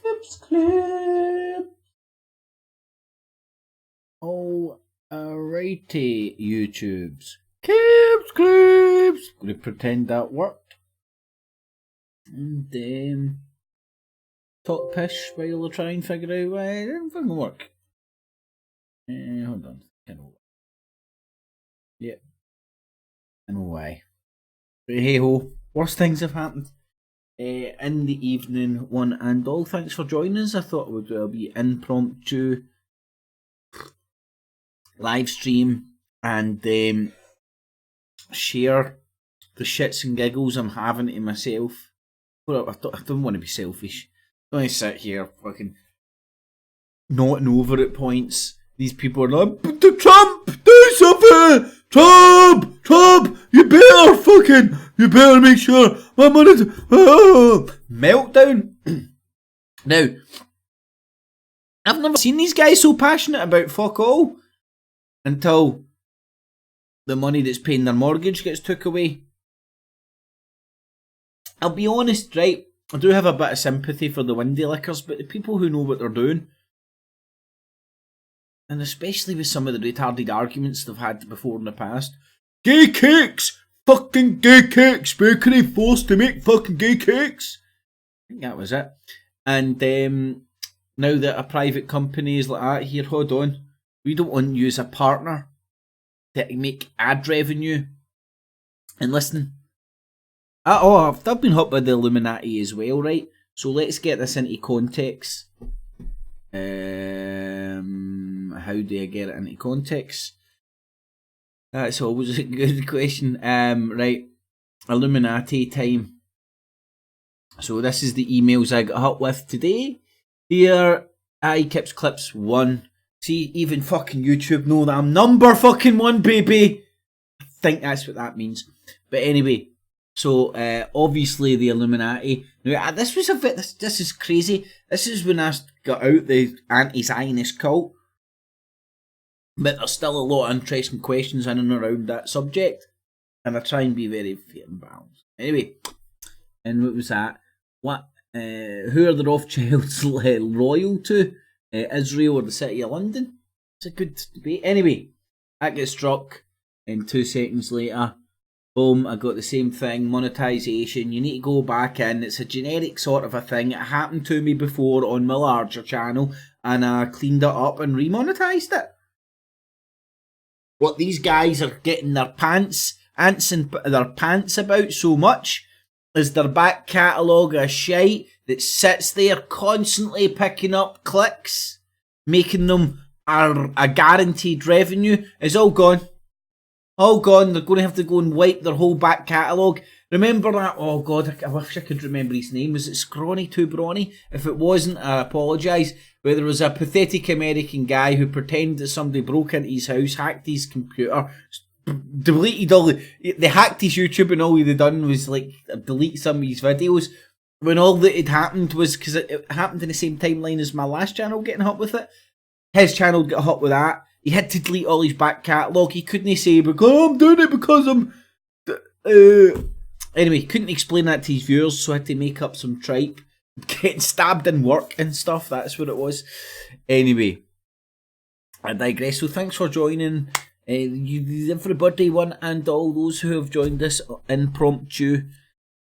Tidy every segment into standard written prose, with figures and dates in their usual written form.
Clips, clip. Oh, alrighty, YouTubes. Clips, clips. Gonna pretend that worked. And talk pish while I try and figure out why it didn't fucking work. Hold on. I know. Yep. I know why. But hey ho, worse things have happened. In the evening, one and all, thanks for joining us. I thought it would be impromptu live stream and share the shits and giggles I'm having to myself. Well, I don't want to be selfish. I don't want to sit here fucking nodding over at points. These people are like, Trump, do something! Trump, you better make sure my money's... Meltdown. Now, I've never seen these guys so passionate about fuck all until the money that's paying their mortgage gets took away. I'll be honest, right, I do have a bit of sympathy for the windy lickers, but the people who know what they're doing, and especially with some of the retarded arguments they've had before in the past. Gay cakes! Fucking gay cakes! Bakery forced to make fucking gay cakes! I think that was it. And now that a private company is like that, here, hold on. We don't want you as a partner to make ad revenue. And listen, I've been hot by the Illuminati as well, right? So let's get this into context. How do I get it into context? That's always a good question. Right, Illuminati time. So this is the emails I got hot with today. Dear Kips Clips 1. See, even fucking YouTube know that I'm number fucking 1, baby. I think that's what that means. But anyway, so obviously the Illuminati. Now this was a bit. This is crazy. This is when I got out the anti-Zionist cult. But there's still a lot of interesting questions in and around that subject, and I try and be very fair and balanced. Anyway, and what was that? What? Who are the Rothschilds loyal to? Israel or the City of London? It's a good debate. Anyway, that gets struck, and 2 seconds later, boom, I got the same thing. Monetization. You need to go back in. It's a generic sort of a thing. It happened to me before on my larger channel, and I cleaned it up and remonetized it. What these guys are getting their pants about so much is their back catalogue of shite that sits there constantly picking up clicks, making them a guaranteed revenue, is all gone. All gone. They're going to have to go and wipe their whole back catalogue. Remember that? Oh God, I wish I could remember his name. Was it Scrawny Too Brawny? If it wasn't, I apologise. But there was a pathetic American guy who pretended that somebody broke into his house, hacked his computer, deleted all they hacked his YouTube, and all he'd done was like delete some of his videos. When all that had happened was, because it happened in the same timeline as my last channel getting hot with it. His channel got hot with that. He had to delete all his back catalogue. He couldn't say, because I'm doing it because I'm... Anyway, couldn't explain that to his viewers, so I had to make up some tripe. Getting stabbed in work and stuff, that's what it was. Anyway, I digress. So thanks for joining. Everybody, one and all those who have joined this impromptu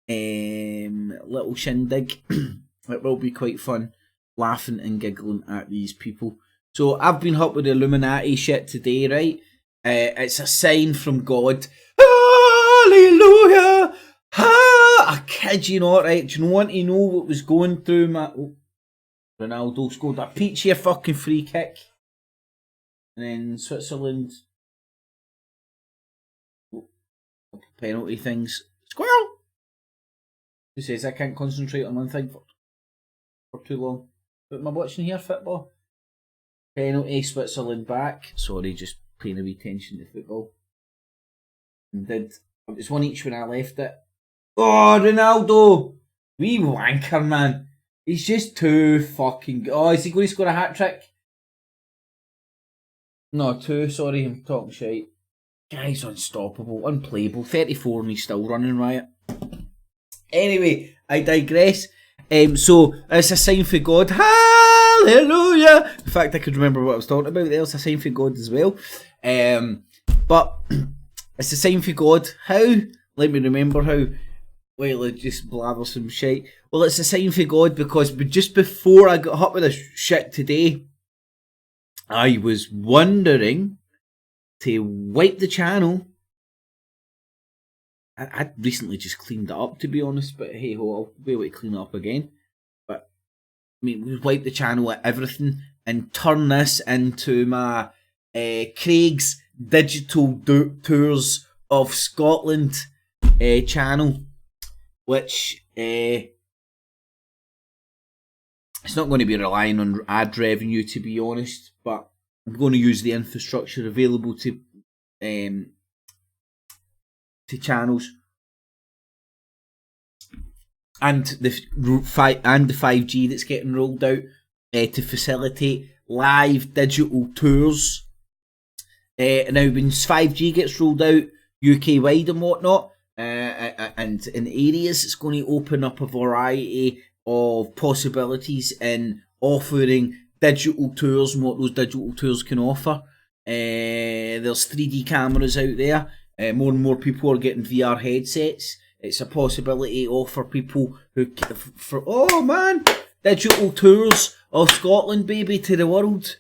little shindig. It will be quite fun, laughing and giggling at these people. So I've been hot with the Illuminati shit today, right? It's a sign from God. Hallelujah! I kid you not, right? Do you want to know what was going through my... Oh, Ronaldo scored a peachy fucking free kick. And then Switzerland... Oh, penalty things. Squirrel! Who says I can't concentrate on one thing for too long? What am I watching here, football? Penalty, Switzerland back. Sorry, just paying a wee attention to football. And it was one each when I left it. Oh, Ronaldo! Wee wanker, man. He's just too fucking... Oh, is he going to score a hat-trick? No, 2, sorry, I'm talking shite. Guy's unstoppable, unplayable. 34 and he's still running riot. Anyway, I digress. So it's a sign for God. Hallelujah. In fact, I could remember what I was talking about there. It's a sign for God as well. But it's a sign for God. How? Let me remember how. Well, I just blather some shit. Well, it's a sign for God because just before I got hit with this shit today, I was wondering to wipe the channel. I recently just cleaned it up, to be honest, but hey ho, I'll be able to clean it up again. But I mean, we wipe the channel at everything and turn this into my Craig's Digital Tours of Scotland channel, which it's not going to be relying on ad revenue, to be honest, but I'm going to use the infrastructure available to channels and the 5G that's getting rolled out to facilitate live digital tours. Now, when 5G gets rolled out UK wide and whatnot, and in areas, it's going to open up a variety of possibilities in offering digital tours and what those digital tours can offer. There's 3D cameras out there. More and more people are getting VR headsets. It's a possibility to offer people who, oh man, digital tours of Scotland, baby, to the world.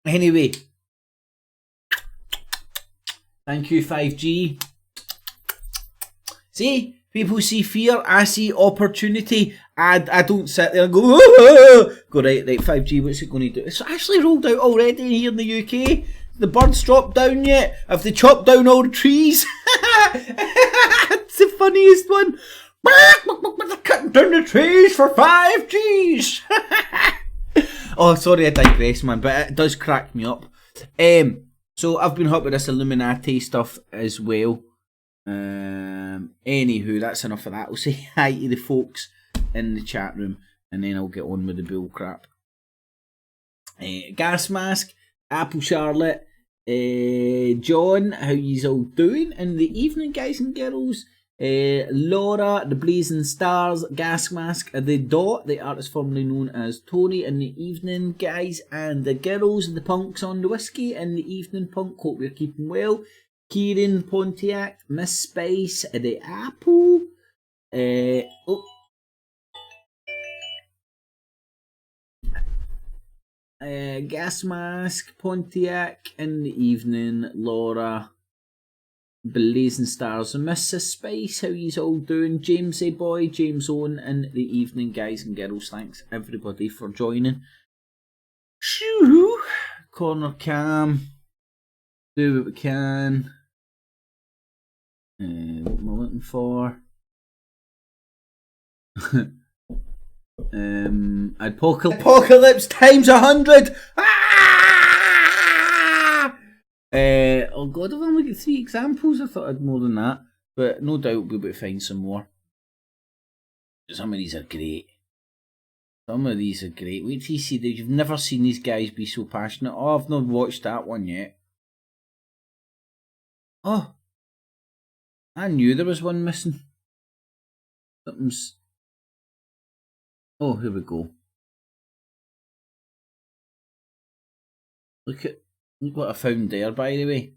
Anyway, thank you, 5G. See, people see fear, I see opportunity. I don't sit there and go, oh! Go, right, 5G, what's it going to do? It's actually rolled out already here in the UK. The birds dropped down yet? Have they chopped down all the trees? It's the funniest one. Cutting down the trees for 5Gs. Oh, sorry, I digress, man, but it does crack me up. So I've been hot with this Illuminati stuff as well. Anywho, that's enough of that. I'll say hi to the folks in the chat room, and then I'll get on with the bull crap. Gas Mask, Apple Charlotte, John, how yous all doing in the evening, guys and girls? Laura, the Blazing Stars, Gas Mask, the Dot, the artist formerly known as Tony, in the evening, guys and the girls, the punks on the whiskey in the evening, punk. Hope you're keeping well. Kieran Pontiac, Miss Spice, the Apple, Gas Mask, Pontiac in the evening, Laura, Blazing Stars, and Mrs. Spice, how yous all doing? James A Boy, James Owen in the evening, guys and girls. Thanks everybody for joining. Shoo! Corner cam, do what we can. What am I looking for? Apocalypse times 100. Oh god, I've only got 3 examples. I thought I had more than that, but no doubt we'll be able to find some more. Some of these are great. Wait till you see that. You've never seen these guys be so passionate. Oh, I've not watched that one yet. Oh, I knew there was one missing. Something's... Oh, here we go. Look what I found there, by the way.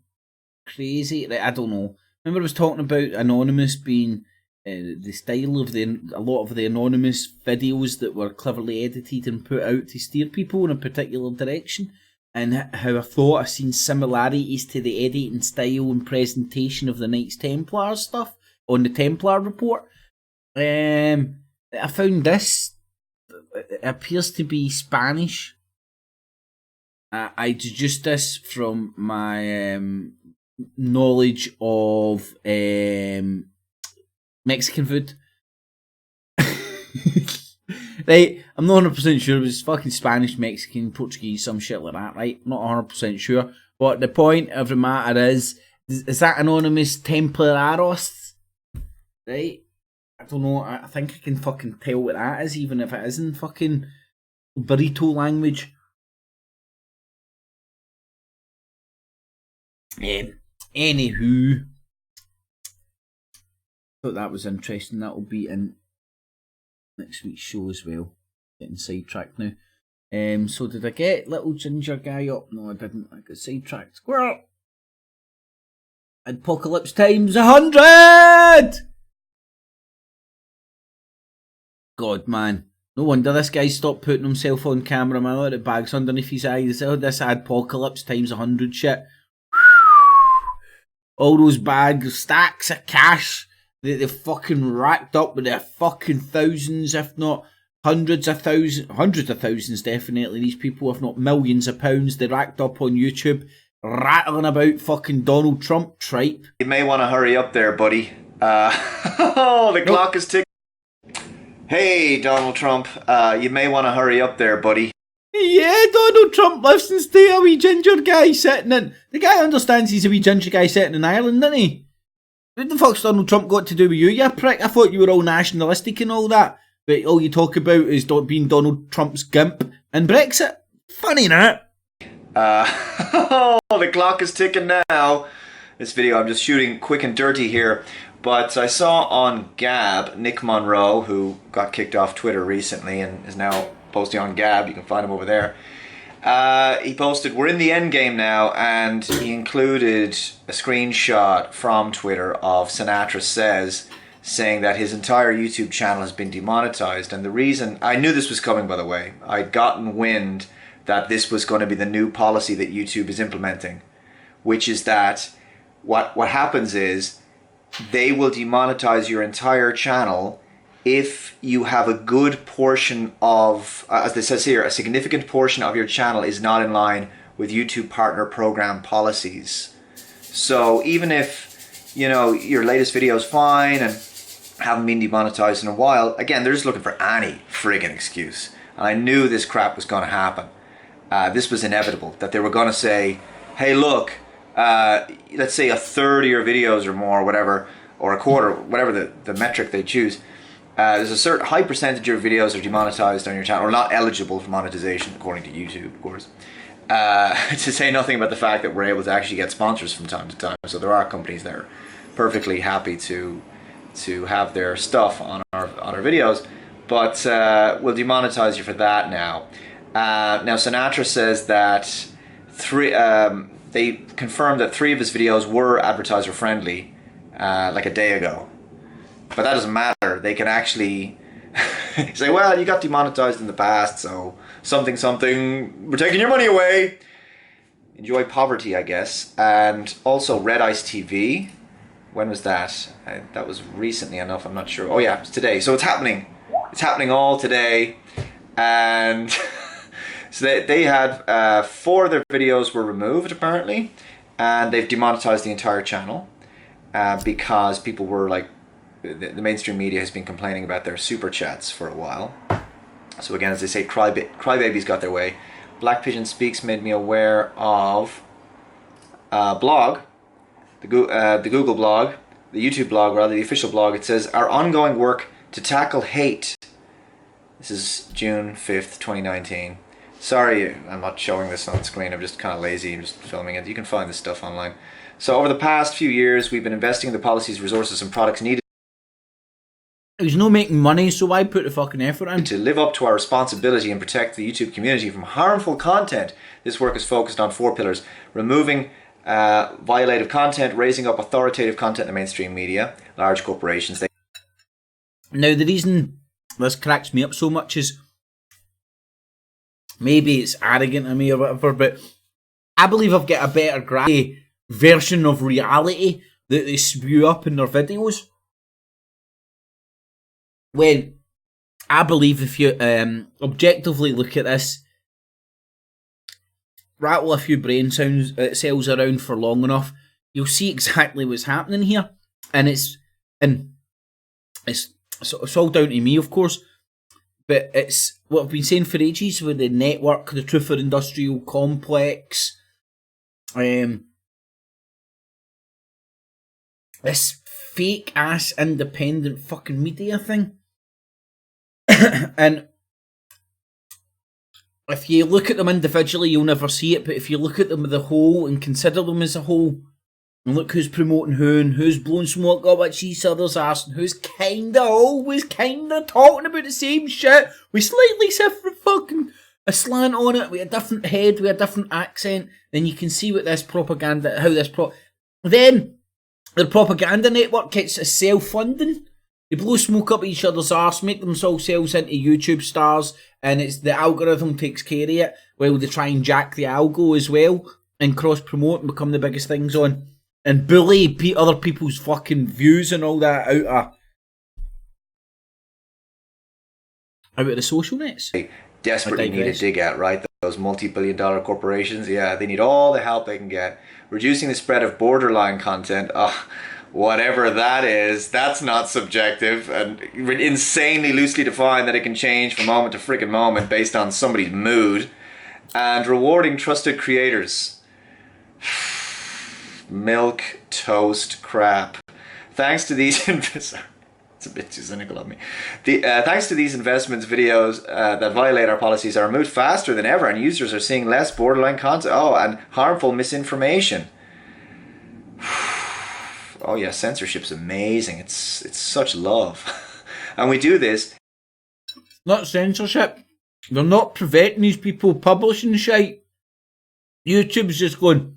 Crazy. Like, I don't know. Remember I was talking about Anonymous being the style of a lot of the Anonymous videos that were cleverly edited and put out to steer people in a particular direction, and how I thought I seen similarities to the editing style and presentation of the Knights Templar stuff on the Templar report. I found this. It appears to be Spanish. I deduced this from my knowledge of Mexican food. Right, I'm not 100% sure. It was fucking Spanish, Mexican, Portuguese, some shit like that, right? Not 100% sure. But the point of the matter is that Anonymous Templaros? Right? I don't know. I think I can fucking tell what that is, even if it isn't fucking burrito language. Anywho, thought that was interesting. That'll be in next week's show as well. Getting sidetracked now. So did I get little ginger guy up? No, I didn't. I got sidetracked. Squirrel! Apocalypse times 100! God, man. No wonder this guy stopped putting himself on camera, man. Look at the bags underneath his eyes. Oh, this apocalypse times 100 shit. All those bags, stacks of cash that they fucking racked up with their fucking thousands, if not hundreds of thousands definitely. These people, if not millions of pounds, they racked up on YouTube, rattling about fucking Donald Trump tripe. You may want to hurry up there, buddy. The clock is ticking. Hey, Donald Trump, you may want to hurry up there, buddy. Yeah, Donald Trump listens to a wee ginger guy sitting in... The guy understands he's a wee ginger guy sitting in Ireland, doesn't he? What the fuck's Donald Trump got to do with you prick? I thought you were all nationalistic and all that. But all you talk about is being Donald Trump's gimp and Brexit. Funny, innit? The clock is ticking now. This video I'm just shooting quick and dirty here. But I saw on Gab, Nick Monroe, who got kicked off Twitter recently and is now posting on Gab. You can find him over there. He posted, "We're in the end game now," and he included a screenshot from Twitter of Sinatra Says, saying that his entire YouTube channel has been demonetized. And the reason, I knew this was coming, by the way. I'd gotten wind that this was going to be the new policy that YouTube is implementing, which is that what happens is they will demonetize your entire channel if you have a good portion of, as it says here, a significant portion of your channel is not in line with YouTube partner program policies. So even if, you know, your latest video is fine and haven't been demonetized in a while, again, they're just looking for any friggin' excuse. And I knew this crap was going to happen. This was inevitable, that they were going to say, hey, look, let's say a third of your videos or more, whatever, or a quarter, whatever the metric they choose, there's a certain high percentage of videos are demonetized on your channel, or not eligible for monetization, according to YouTube, of course. To say nothing about the fact that we're able to actually get sponsors from time to time. So there are companies that are perfectly happy to have their stuff on our videos, but we'll demonetize you for that now. Now Sinatra says that they confirmed that 3 of his videos were advertiser friendly like a day ago. But that doesn't matter. They can actually say, well, you got demonetized in the past, so something, we're taking your money away. Enjoy poverty, I guess. And also Red Ice TV. When was that? That was recently enough, I'm not sure. Oh yeah, it's today. So it's happening. It's happening all today. And so they had 4 of their videos were removed, apparently. And they've demonetized the entire channel because people were like, the mainstream media has been complaining about their super chats for a while. So again, as they say, crybabies got their way. Black Pigeon Speaks made me aware of a blog, the Google blog, the YouTube blog rather, the official blog. It says, our ongoing work to tackle hate. This is June 5th, 2019. Sorry, I'm not showing this on screen. I'm just kind of lazy. I'm just filming it. You can find this stuff online. So over the past few years, we've been investing in the policies, resources, and products needed. He's not making money, so why put the fucking effort in? To live up to our responsibility and protect the YouTube community from harmful content. This work is focused on 4 pillars. Removing violative content, raising up authoritative content in the mainstream media, large corporations. Now, the reason this cracks me up so much is, maybe it's arrogant of me or whatever, but I believe I've got a better version of reality that they spew up in their videos. When I believe if you objectively look at this, rattle a few brain cells around for long enough, you'll see exactly what's happening here. And it's all down to me, of course, but it's what I've been saying for ages with the network, the Truther Industrial Complex, this fake ass independent fucking media thing. And if you look at them individually, you'll never see it, but if you look at them as a whole and consider them as a whole, And look who's promoting who and who's blowing smoke up at each other's arse and who's always talking about the same shit with slightly different fucking a slant on it, with a different head, with a different accent. Then you can see what this propaganda, then the propaganda network gets a self-funding. They blow smoke up each other's arse, make themselves into YouTube stars, and it's the algorithm takes care of it, while they try and jack the algo as well, and cross-promote and become the biggest things on. And bully other people's fucking views and all that out of the social nets. They desperately need to dig at, right? Those multi-billion-dollar corporations, yeah, they need all the help they can get. Reducing the spread of borderline content, whatever that is, that's not subjective and insanely loosely defined that it can change from moment to freaking moment based on somebody's mood. And rewarding trusted creators. Milk toast crap. Thanks to these it's a bit too cynical of me. Thanks to these investments, videos that violate our policies are removed faster than ever, and users are seeing less borderline content. And harmful misinformation. Oh yeah, censorship's amazing. It's such love, and we do this. Not censorship. They're not preventing these people publishing shit. YouTube's just going,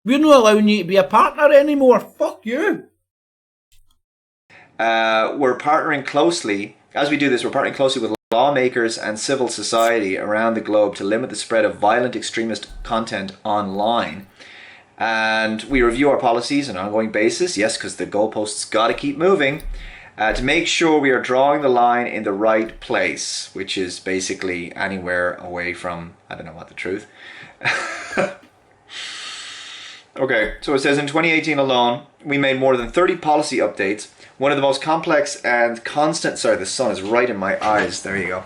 we're not allowing you to be a partner anymore. Fuck you. We're partnering closely, as we do this, we're partnering closely with lawmakers and civil society around the globe to limit the spread of violent extremist content online. And we review our policies on an ongoing basis, yes, because the goalposts got to keep moving, to make sure we are drawing the line in the right place, which is basically anywhere away from, I don't know what, the truth. Okay, so it says in 2018 alone, we made more than 30 policy updates. One of the most complex and constant... Sorry, the sun is right in my eyes. There you go.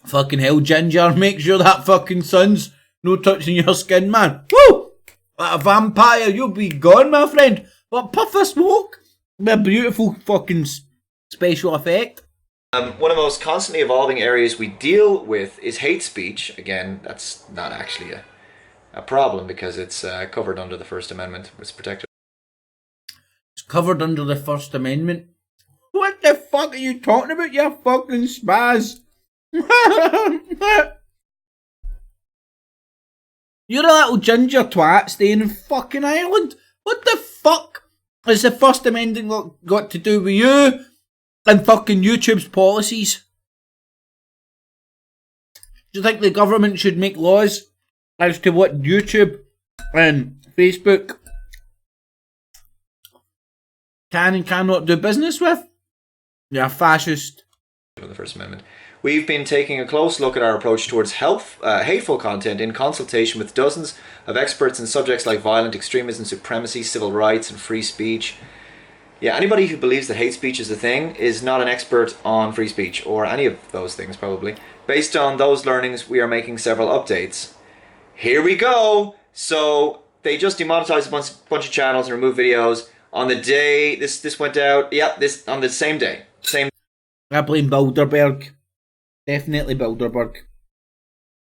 Fucking hell, Ginger. Make sure that fucking sun's no touching your skin, man. Woo! Like a vampire, you'll be gone, my friend. But puff of smoke. A beautiful fucking special effect. One of the most constantly evolving areas we deal with is hate speech. Again, that's not actually a problem because it's covered under the First Amendment. It's protected. It's covered under the First Amendment. What the fuck are you talking about, you fucking spaz? You're a little ginger twat staying in fucking Ireland. What the fuck has the First Amendment got to do with you and fucking YouTube's policies? Do you think the government should make laws as to what YouTube and Facebook can and cannot do business with? You're a fascist. The First Amendment. We've been taking a close look at our approach towards hateful content in consultation with dozens of experts in subjects like violent extremism, supremacy, civil rights, and free speech. Yeah, anybody who believes that hate speech is a thing is not an expert on free speech, or any of those things probably. Based on those learnings, we are making several updates. Here we go! So, they just demonetized a bunch of channels and removed videos on the day this went out. Yeah, this on the same day. I blame Bilderberg. Definitely Bilderberg.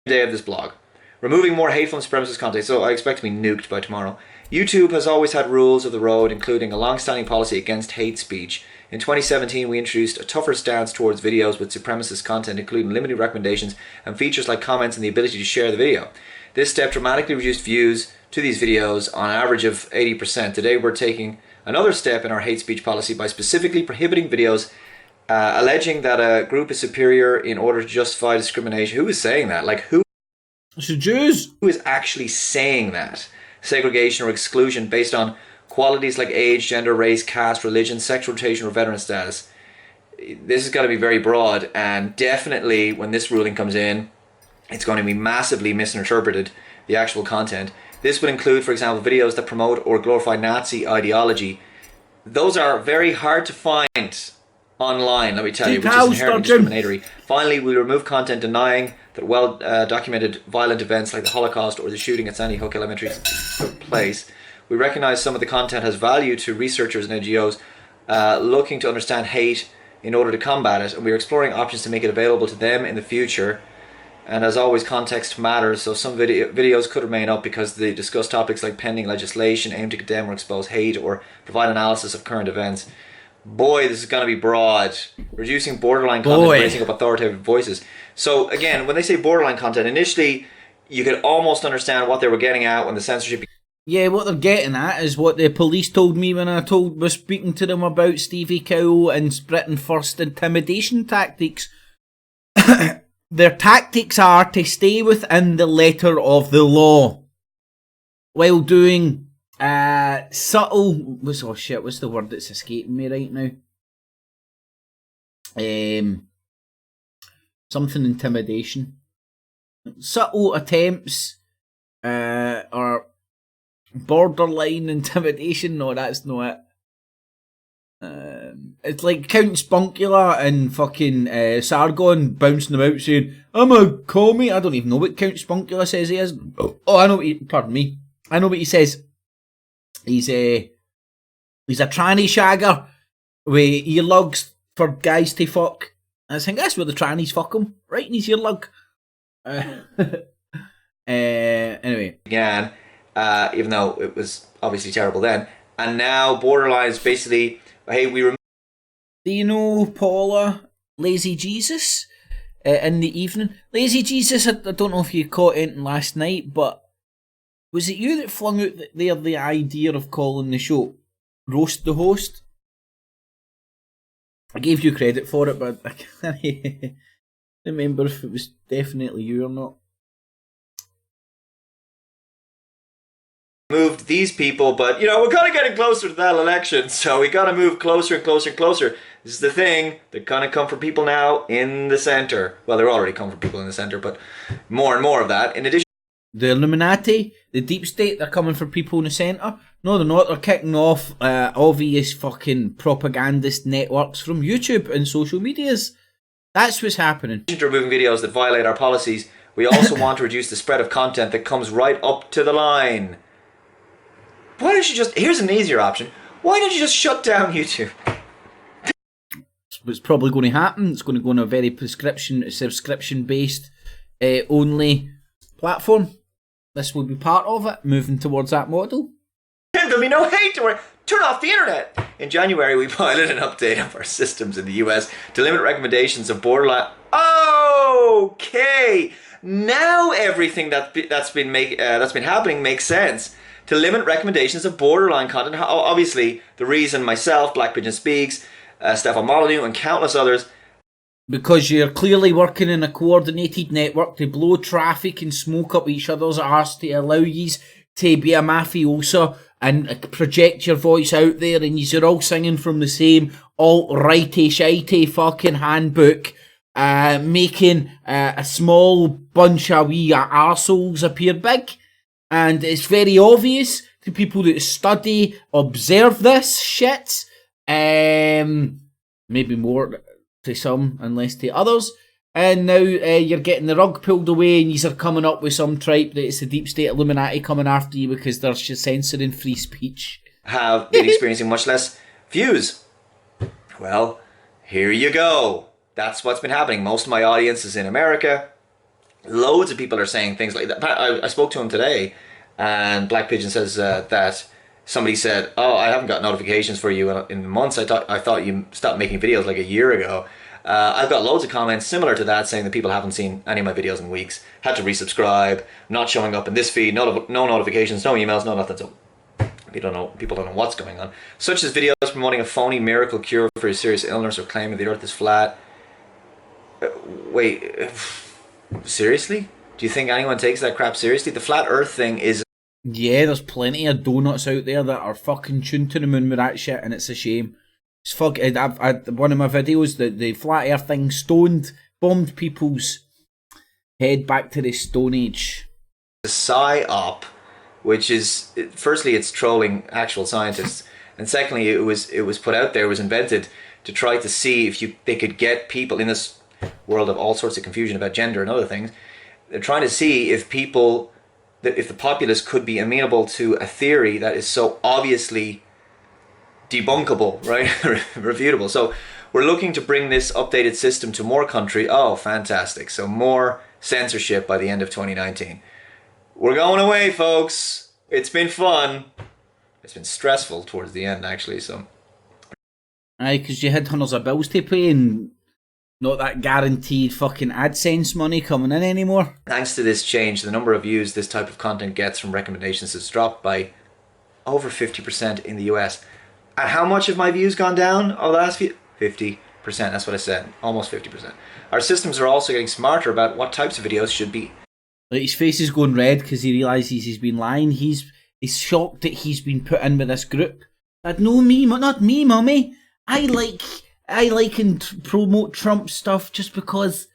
Day of this blog. Removing more hateful and supremacist content, so I expect to be nuked by tomorrow. YouTube has always had rules of the road, including a long-standing policy against hate speech. In 2017, we introduced a tougher stance towards videos with supremacist content, including limited recommendations and features like comments and the ability to share the video. This step dramatically reduced views to these videos on an average of 80%. Today, we're taking another step in our hate speech policy by specifically prohibiting videos alleging that a group is superior in order to justify discrimination. Who is saying that? Like, who? It's the Jews. Who is actually saying that? Segregation or exclusion based on qualities like age, gender, race, caste, religion, sexual orientation, or veteran status. This has got to be very broad, and definitely when this ruling comes in, it's going to be massively misinterpreted, the actual content. This would include, for example, videos that promote or glorify Nazi ideology. Those are very hard to find online, let me tell you, which is inherently discriminatory. Finally, we remove content denying that well-documented violent events like the Holocaust or the shooting at Sandy Hook Elementary took place. We recognize some of the content has value to researchers and NGOs looking to understand hate in order to combat it, and we are exploring options to make it available to them in the future. And as always, context matters, so some videos could remain up because they discuss topics like pending legislation, aim to condemn or expose hate, or provide analysis of current events. Boy, this is going to be broad. Reducing borderline content, raising up authoritative voices. So again, when they say borderline content, initially you could almost understand what they were getting at when the censorship... Yeah, what they're getting at is what the police told me when I was speaking to them about Stevie Cowell and Britain First intimidation tactics. Their tactics are to stay within the letter of the law while doing subtle... what's the word that's escaping me right now? Something intimidation. Subtle attempts or borderline intimidation. No, that's not it. It's like Count Spunkula and fucking Sargon bouncing about saying, I'm a commie. I don't even know what Count Spunkula says he is. Oh, I know what pardon me. I know what he says. He's a tranny shagger with earlugs for guys to fuck. I think that's where the trannies fuck him, right in his earlug. Anyway. Began, even though it was obviously terrible then. And now Borderline's basically, hey, we remember... Do you know Paula Lazy Jesus in the evening? Lazy Jesus, I don't know if you caught anything last night, but was it you that flung out the idea of calling the show Roast the Host? I gave you credit for it, but I can't remember if it was definitely you or not. Moved these people, but you know, we're kind of getting closer to that election, so we got to move closer and closer and closer. This is the thing, they're gonna come for people now in the center. Well, they're already coming for people in the center, but more and more of that. In addition, the Illuminati, the deep state, they're coming for people in the centre. No, they're not. They're kicking off obvious fucking propagandist networks from YouTube and social medias. That's what's happening. In addition to removing videos that violate our policies, we also want to reduce the spread of content that comes right up to the line. Why don't you just... Here's an easier option. Why don't you just shut down YouTube? It's probably going to happen. It's going to go on a very subscription-based only platform. This will be part of it, moving towards that model. There'll be no hate to worry. Turn off the internet. In January, we piloted an update of our systems in the US to limit recommendations of borderline... Okay! Now everything that's been happening makes sense. To limit recommendations of borderline content. Obviously, the reason myself, Black Pigeon Speaks, Stefan Molyneux, and countless others... Because you're clearly working in a coordinated network to blow traffic and smoke up each other's arse to allow yous to be a mafioso and project your voice out there, and you're all singing from the same alt-righty, shitey fucking handbook, making a small bunch of wee arseholes appear big. And it's very obvious to people that study, observe this shit. Maybe more to some and less to others. And now you're getting the rug pulled away and you're coming up with some tripe that it's the deep state Illuminati coming after you because they're just censoring free speech. Have been experiencing much less views. Well, here you go. That's what's been happening. Most of my audience is in America. Loads of people are saying things like that. I spoke to him today, and Black Pigeon says that somebody said, "Oh, I haven't got notifications for you in months. I thought you stopped making videos like a year ago." I've got loads of comments similar to that saying that people haven't seen any of my videos in weeks, had to resubscribe, not showing up in this feed, no notifications, no emails, no nothing. So people don't know what's going on. Such as videos promoting a phony miracle cure for a serious illness or claiming the earth is flat. Wait. Seriously? Do you think anyone takes that crap seriously? The flat earth thing is... Yeah, there's plenty of donuts out there that are fucking tuned to the moon with that shit, and it's a shame. It's one of my videos, the flat earth thing bombed people's head back to the Stone Age. The psy-op, which is... Firstly, it's trolling actual scientists, and secondly, it was put out there, it was invented to try to see if they could get people in this world of all sorts of confusion about gender and other things. They're trying to see if the populace could be amenable to a theory that is so obviously debunkable, right? Refutable. So we're looking to bring this updated system to more countries. Oh, fantastic. So more censorship by the end of 2019. We're going away, folks. It's been fun. It's been stressful towards the end, actually. So, aye, because you had hundreds of bills to pay and not that guaranteed fucking AdSense money coming in anymore. Thanks to this change, the number of views this type of content gets from recommendations has dropped by over 50% in the US. And how much have my views gone down over the last few? 50%, that's what I said. Almost 50%. Our systems are also getting smarter about what types of videos should be. Like, his face is going red because he realises he's been lying. He's shocked that he's been put in with this group. But no, not me, mummy. I like and promote Trump stuff just because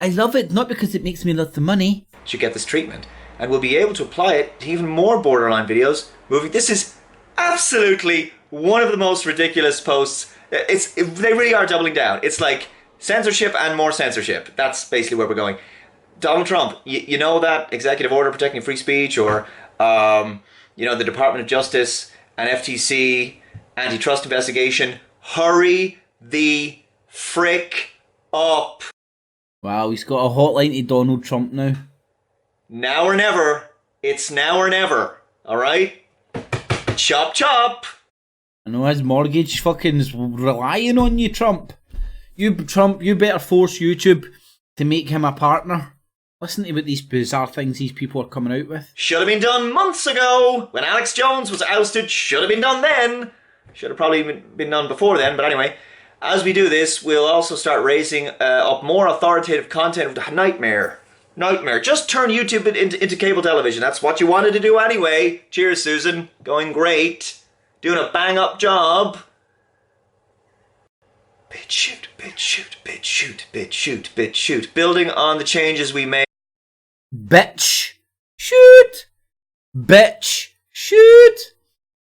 I love it, not because it makes me love the money. Should get this treatment, and we'll be able to apply it to even more borderline videos. This is absolutely one of the most ridiculous posts. They really are doubling down. It's like censorship and more censorship. That's basically where we're going. Donald Trump, you know that executive order protecting free speech, or the Department of Justice and FTC antitrust investigation. Hurry the frick up. Wow, he's got a hotline to Donald Trump now. Now or never. It's now or never. Alright? Chop chop. I know his mortgage fucking is relying on you, Trump. You better force YouTube to make him a partner. Listen to what these bizarre things these people are coming out with. Should have been done months ago. When Alex Jones was ousted, should have been done then. Should have probably been done before then, but anyway. As we do this, we'll also start raising up more authoritative content. Nightmare. Just turn YouTube into cable television. That's what you wanted to do anyway. Cheers, Susan. Going great. Doing a bang-up job. Bit shoot, bit shoot, bit shoot, bit shoot, bit shoot. Building on the changes we made. Bitch. Shoot. Bitch. Shoot.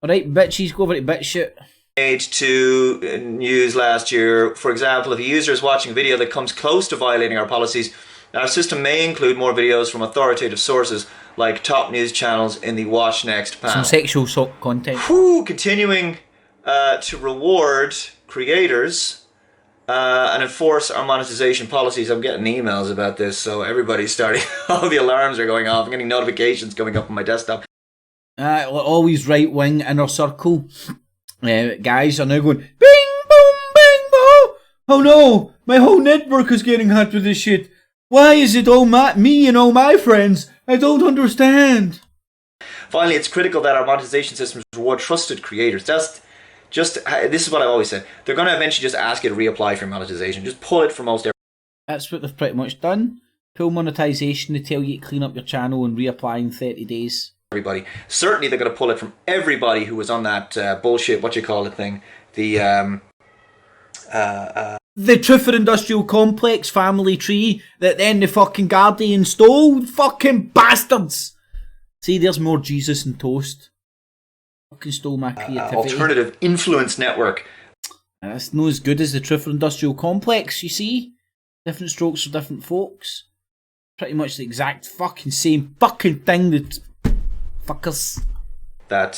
Alright, bitches, go over to bitch shoot. To news last year. For example, if a user is watching a video that comes close to violating our policies, our system may include more videos from authoritative sources like top news channels in the Watch Next panel. Some sexual content. Continuing to reward creators and enforce our monetization policies. I'm getting emails about this, so everybody's starting. All the alarms are going off. I'm getting notifications coming up on my desktop. Always right wing inner circle. Guys are now going bing boom bing boom. Oh no, my whole network is getting hacked with this shit. Why is it all me and all my friends? I don't understand. Finally, it's critical that our monetization systems reward trusted creators. This is what I've always said. They're going to eventually just ask you to reapply for monetization. Just pull it for most everything. That's what they've pretty much done. Pull monetization to tell you to clean up your channel and reapply in 30 days. Everybody. Certainly they're going to pull it from everybody who was on that bullshit, thing. The Truther Industrial Complex family tree that then the fucking Guardian stole. Fucking bastards. See, there's more Jesus and toast. Fucking stole my creativity. Alternative influence network. That's not as good as the Truther Industrial Complex, you see? Different strokes for different folks. Pretty much the exact fucking same fucking thing that fuckers that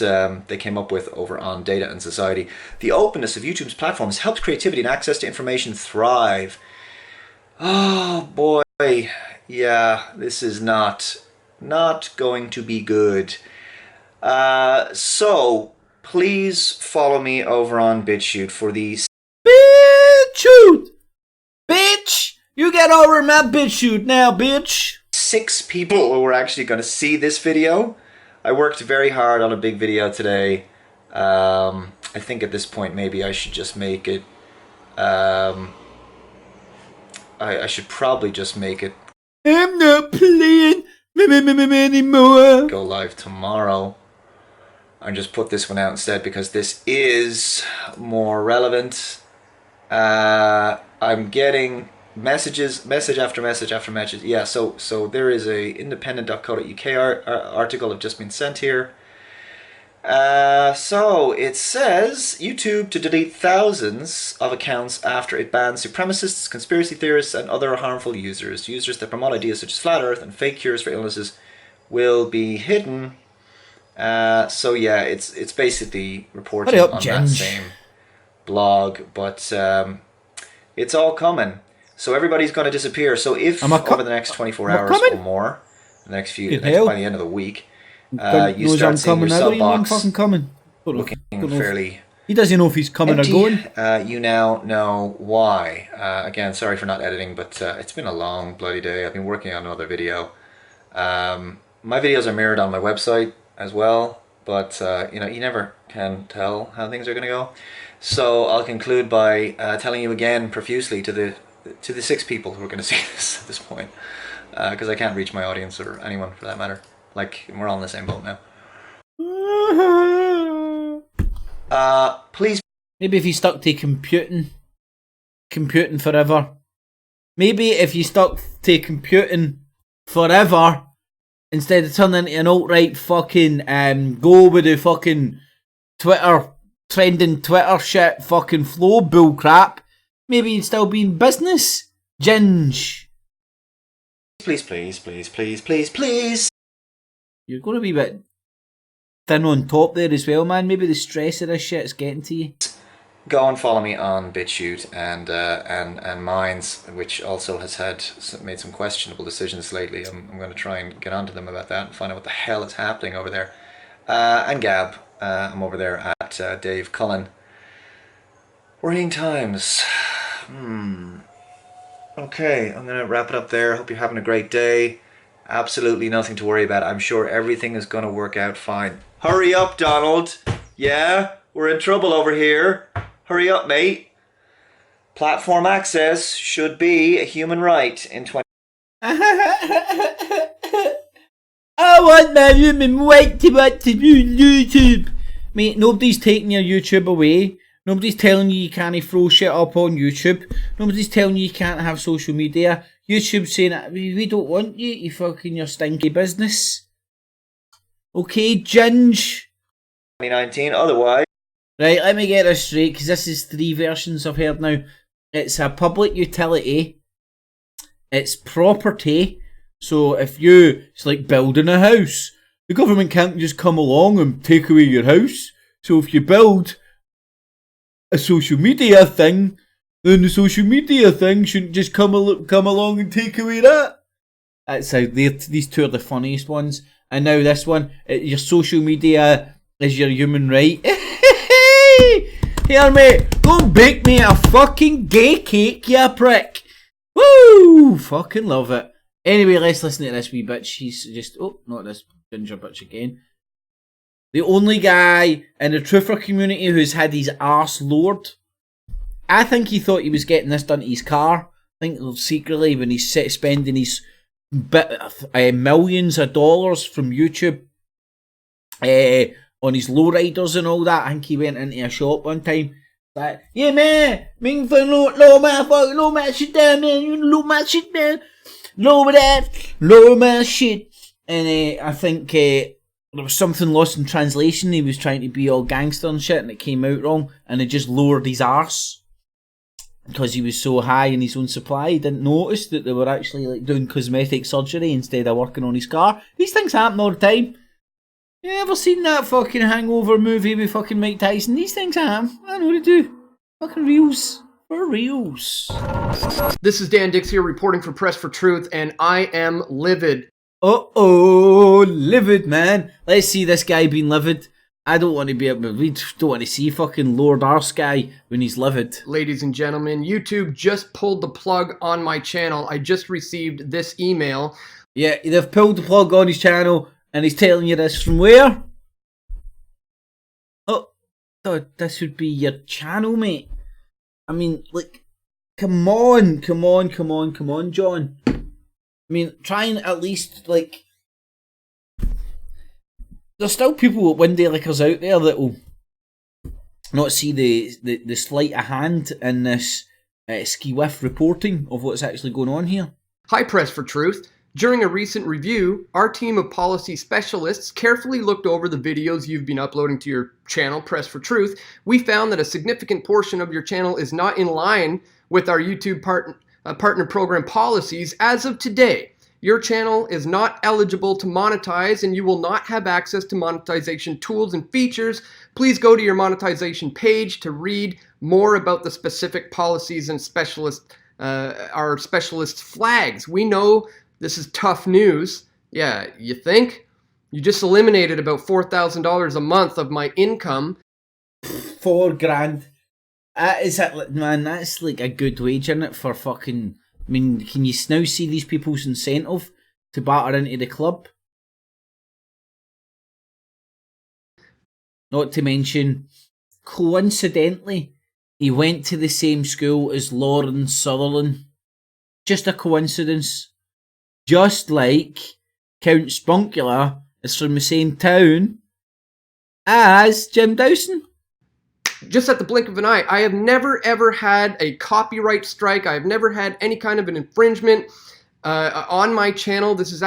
they came up with over on Data and Society. The openness of YouTube's platform has helped creativity and access to information thrive. Oh boy, yeah, this is not going to be good. So please follow me over on BitChute for these. BitChute, bitch, you get over my BitChute now, bitch. 6 people who are actually going to see this video. I worked very hard on a big video today. I think at this point maybe I should just make it. I should probably just make it. I'm not playing anymore. Go live tomorrow. And just put this one out instead because this is more relevant. I'm getting message after message after message. Yeah, so there is a independent.co.uk article have just been sent here. So it says YouTube to delete thousands of accounts after it bans supremacists, conspiracy theorists, and other harmful users. Users that promote ideas such as flat Earth and fake cures for illnesses will be hidden. So yeah, it's basically reporting on that same blog, but it's all coming. So everybody's going to disappear. So if over the next 24 hours or more, the next few, by the end of the week, you start seeing your sub box looking fairly He doesn't know if he's coming empty, or going. you now know why. Again, sorry for not editing, but it's been a long bloody day. I've been working on another video. My videos are mirrored on my website as well, but you know, you never can tell how things are going to go. So I'll conclude by telling you again profusely to the 6 people who are going to see this at this point, because I can't reach my audience or anyone for that matter. Like, we're all in the same boat now. Please. Maybe if you stuck to computing forever. Maybe if you stuck to computing forever, instead of turning into an alt-right fucking go with the fucking Twitter, trending Twitter shit, fucking flow bull crap, maybe you'd still be in business. Ginge. Please, please, please, please, please, please. You're going to be a bit thin on top there as well, man. Maybe the stress of this shit's getting to you. Go and follow me on BitChute and Minds, which also has made some questionable decisions lately. I'm going to try and get onto them about that and find out what the hell is happening over there. And Gab, I'm over there at Dave Cullen. Worrying times. Okay, I'm going to wrap it up there. Hope you're having a great day. Absolutely nothing to worry about. I'm sure everything is going to work out fine. Hurry up, Donald. Yeah, we're in trouble over here. Hurry up, mate. Platform access should be a human right in 20... I want my human right to watch YouTube. Mate, nobody's taking your YouTube away. Nobody's telling you can't throw shit up on YouTube. Nobody's telling you can't have social media. YouTube's saying, we don't want you, you fucking your stinky business. Okay, Ginge. 2019, otherwise... Right, let me get this straight, because this is 3 versions I've heard now. It's a public utility. It's property. So if it's like building a house. The government can't just come along and take away your house. So if you build a social media thing, then the social media thing shouldn't just come along and take away that. That's how these 2 are the funniest ones. And now this one, your social media is your human right. Here, mate, go and bake me a fucking gay cake, you prick. Woo! Fucking love it. Anyway, let's listen to this wee bitch. She's just... Oh, not this ginger bitch again. The only guy in the truther community who's had his arse lowered. I think he thought he was getting this done to his car. I think secretly when he's spending his millions of dollars from YouTube on his lowriders and all that. I think he went into a shop one time. Like, yeah, man, lower my shit down, man. You lower my shit down. Lower my shit. And I think there was something lost in translation. He was trying to be all gangster and shit, and it came out wrong, and it just lowered his arse. Because he was so high in his own supply, he didn't notice that they were actually like doing cosmetic surgery instead of working on his car. These things happen all the time. You ever seen that fucking Hangover movie with fucking Mike Tyson? These things happen. I know they do. Fucking reals. For reals. This is Dan Dix here reporting for Press for Truth, and I am livid. Uh-oh, livid, man. Let's see this guy being livid. I don't want to be able. We don't want to see fucking Lord Arse guy when he's livid. Ladies and gentlemen, YouTube just pulled the plug on my channel. I just received this email. Yeah, they've pulled the plug on his channel, and he's telling you this from where? Oh, thought this would be your channel, mate. I mean, like, come on, John. I mean, try and at least, like... There's still people at Windy Liquors out there that will not see the sleight of hand in this ski-whiff reporting of what's actually going on here. Hi, Press for Truth. During a recent review, our team of policy specialists carefully looked over the videos you've been uploading to your channel, Press for Truth. We found that a significant portion of your channel is not in line with our YouTube partner program policies as of today. Your channel is not eligible to monetize, and you will not have access to monetization tools and features. Please go to your monetization page to read more about the specific policies and specialist our specialists' flags. We know this is tough news. Yeah, you think? You just eliminated about $4,000 a month of my income. $4,000. Is it, man? That's like a good wage, isn't it, for fucking? I mean, can you now see these people's incentive to batter into the club? Not to mention, coincidentally, he went to the same school as Lauren Sutherland. Just a coincidence. Just like Count Spunkula is from the same town as Jim Dawson. Just at the blink of an eye. I have never ever had a copyright strike. I have never had any kind of an infringement on my channel. This is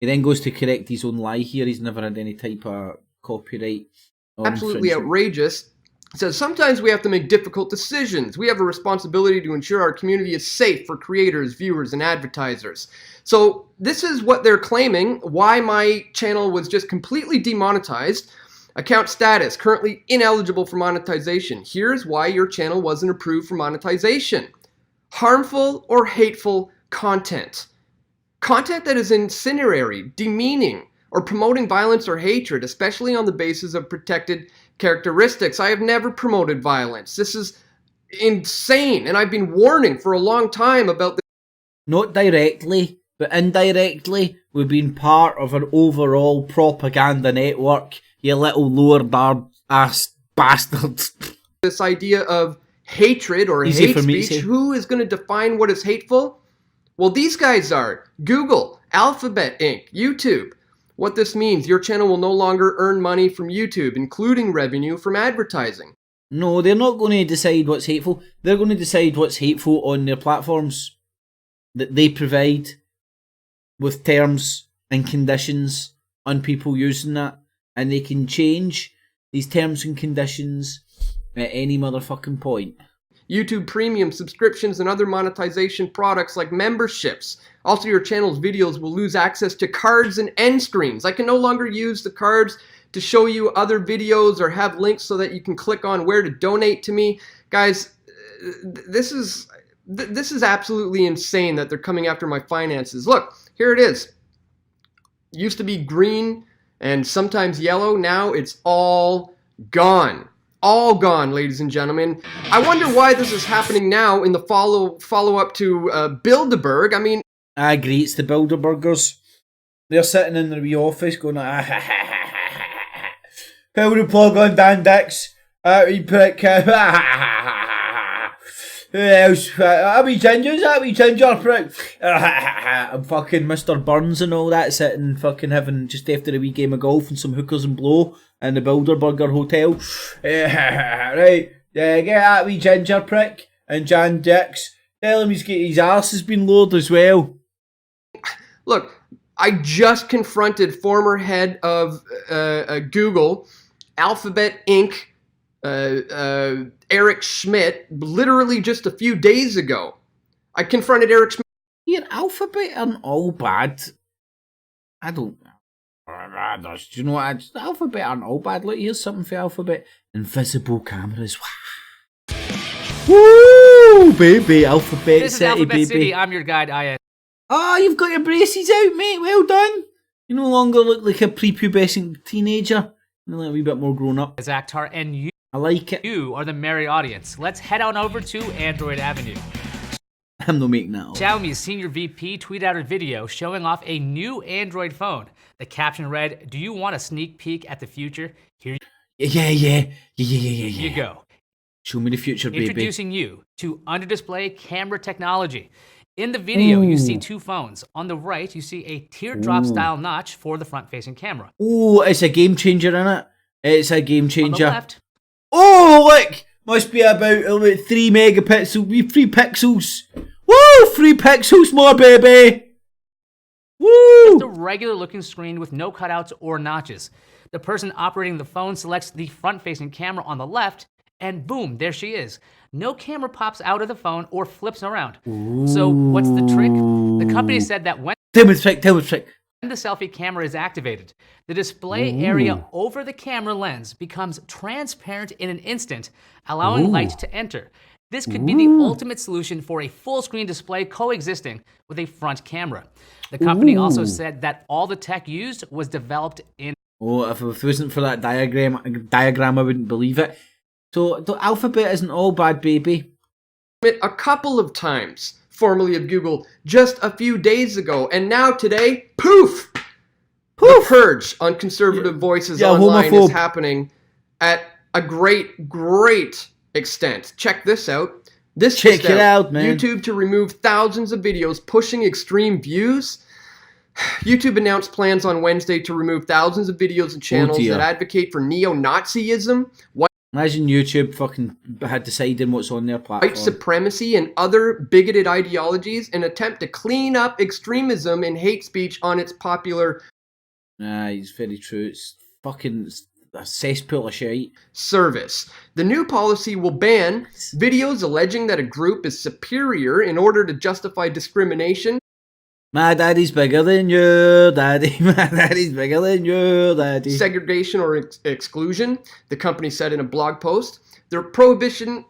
he then goes to correct his own lie here. He's never had any type of copyright. Absolutely outrageous. It says, sometimes we have to make difficult decisions. We have a responsibility to ensure our community is safe for creators, viewers, and advertisers. So this is what they're claiming, why my channel was just completely demonetized. Account status, currently ineligible for monetization. Here's why your channel wasn't approved for monetization. Harmful or hateful content. Content that is incendiary, demeaning, or promoting violence or hatred, especially on the basis of protected characteristics. I have never promoted violence. This is insane, and I've been warning for a long time about this. Not directly, but indirectly, we've been part of an overall propaganda network, you little lower-ass bastards. This idea of hatred or hate speech, who is going to define what is hateful? Well, these guys are. Google, Alphabet Inc., YouTube. What this means, your channel will no longer earn money from YouTube, including revenue from advertising. No, they're not going to decide what's hateful. They're going to decide what's hateful on their platforms that they provide with terms and conditions on people using that. And they can change these terms and conditions at any motherfucking point. YouTube Premium subscriptions and other monetization products like memberships. Also, your channel's videos will lose access to cards and end screens. I can no longer use the cards to show you other videos or have links so that you can click on where to donate to me. Guys, this is absolutely insane that they're coming after my finances. Look, here it is. Used to be green and sometimes yellow. Now it's all gone. All gone, ladies and gentlemen. I wonder why this is happening now in the follow-up to Bilderberg. I mean, I agree, it's the Bilderbergers. They're sitting in their wee office going, pull the plug on Dan Dix. You prick. Who else? That wee ginger prick. I'm fucking Mr. Burns and all that, sitting fucking having just after a wee game of golf and some hookers and blow in the Bilderberger Hotel. Right, get that wee ginger prick and Jan Dix. Tell him his arse has been lowered as well. Look, I just confronted former head of Google, Alphabet Inc., Eric Schmidt, literally just a few days ago. I confronted Eric Schmidt. Your Alphabet aren't all bad. I don't. Do you know what? Alphabet aren't all bad. Look, here's something for Alphabet. Invisible cameras. Woo, baby. Alphabet This is City, Alphabet baby. City. I'm your guide, Ian. Oh, you've got your braces out, mate. Well done. You no longer look like a prepubescent teenager. You look a wee bit more grown up. Akhtar, and you. I like it. You are the merry audience. Let's head on over to Android Avenue. I'm not making that up. Xiaomi's senior VP tweeted out a video showing off a new Android phone. The caption read, "Do you want a sneak peek at the future? Here you go. Show me the future, baby." Introducing you to under-display camera technology. In the video, you see two phones. On the right, you see a teardrop-style notch for the front-facing camera. Oh, it's a game changer, innit? It's a game changer. On the left, oh, look! Must be about 3 megapixels, 3 pixels. Woo! 3 pixels more, baby! Woo! just a regular-looking screen with no cutouts or notches. The person operating the phone selects the front-facing camera on the left, and boom, there she is. No camera pops out of the phone or flips around. Ooh. So what's the trick? The company said that when Tell me the trick. the selfie camera is activated, the display area over the camera lens becomes transparent in an instant, allowing light to enter. This could be the ultimate solution for a full-screen display coexisting with a front camera. The company also said that all the tech used was developed in... Oh, if it wasn't for that diagram, I wouldn't believe it. So, the Alphabet isn't all bad, baby. A couple of times, formerly of Google, just a few days ago, and now today, poof! The purge on conservative voices online is happening at a great extent. Check this out. Check it out, man. YouTube to remove thousands of videos pushing extreme views. YouTube announced plans on Wednesday to remove thousands of videos and channels that advocate for neo-Nazism, imagine YouTube fucking had decided what's on their platform. white supremacy, and other bigoted ideologies in an attempt to clean up extremism and hate speech on its popular... It's very true. It's fucking a cesspool of shite. Service. The new policy will ban videos alleging that a group is superior in order to justify discrimination. My daddy's bigger than your daddy. My daddy's bigger than your daddy. Segregation or exclusion, the company said in a blog post. The prohibition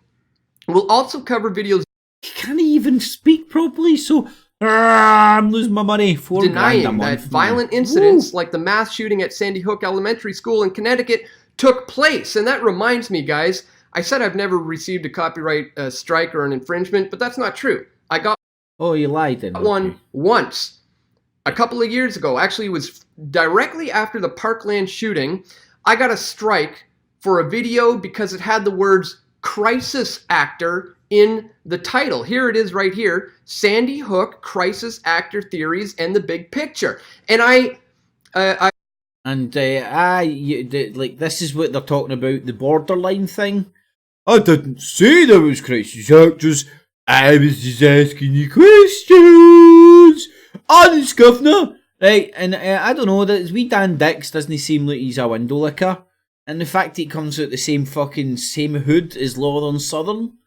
will also cover videos He can't even speak properly, so I'm losing my money. denying that violent incidents like the mass shooting at Sandy Hook Elementary School in Connecticut took place. And that reminds me, guys, I said I've never received a copyright strike or an infringement, but that's not true. I got you lied then. one once a couple of years ago. Actually, it was directly after the Parkland shooting. I got a strike for a video because it had the words crisis actor in the title. Here it is right here. Sandy Hook crisis actor theories and the big picture. And like this is what they're talking about, the borderline thing. I didn't say there was crisis actors. I was just asking you questions. Honest, governor. Right, and I don't know, that wee Dan Dix doesn't seem like he's a window licker. And the fact he comes out the same hood as Lauren Southern.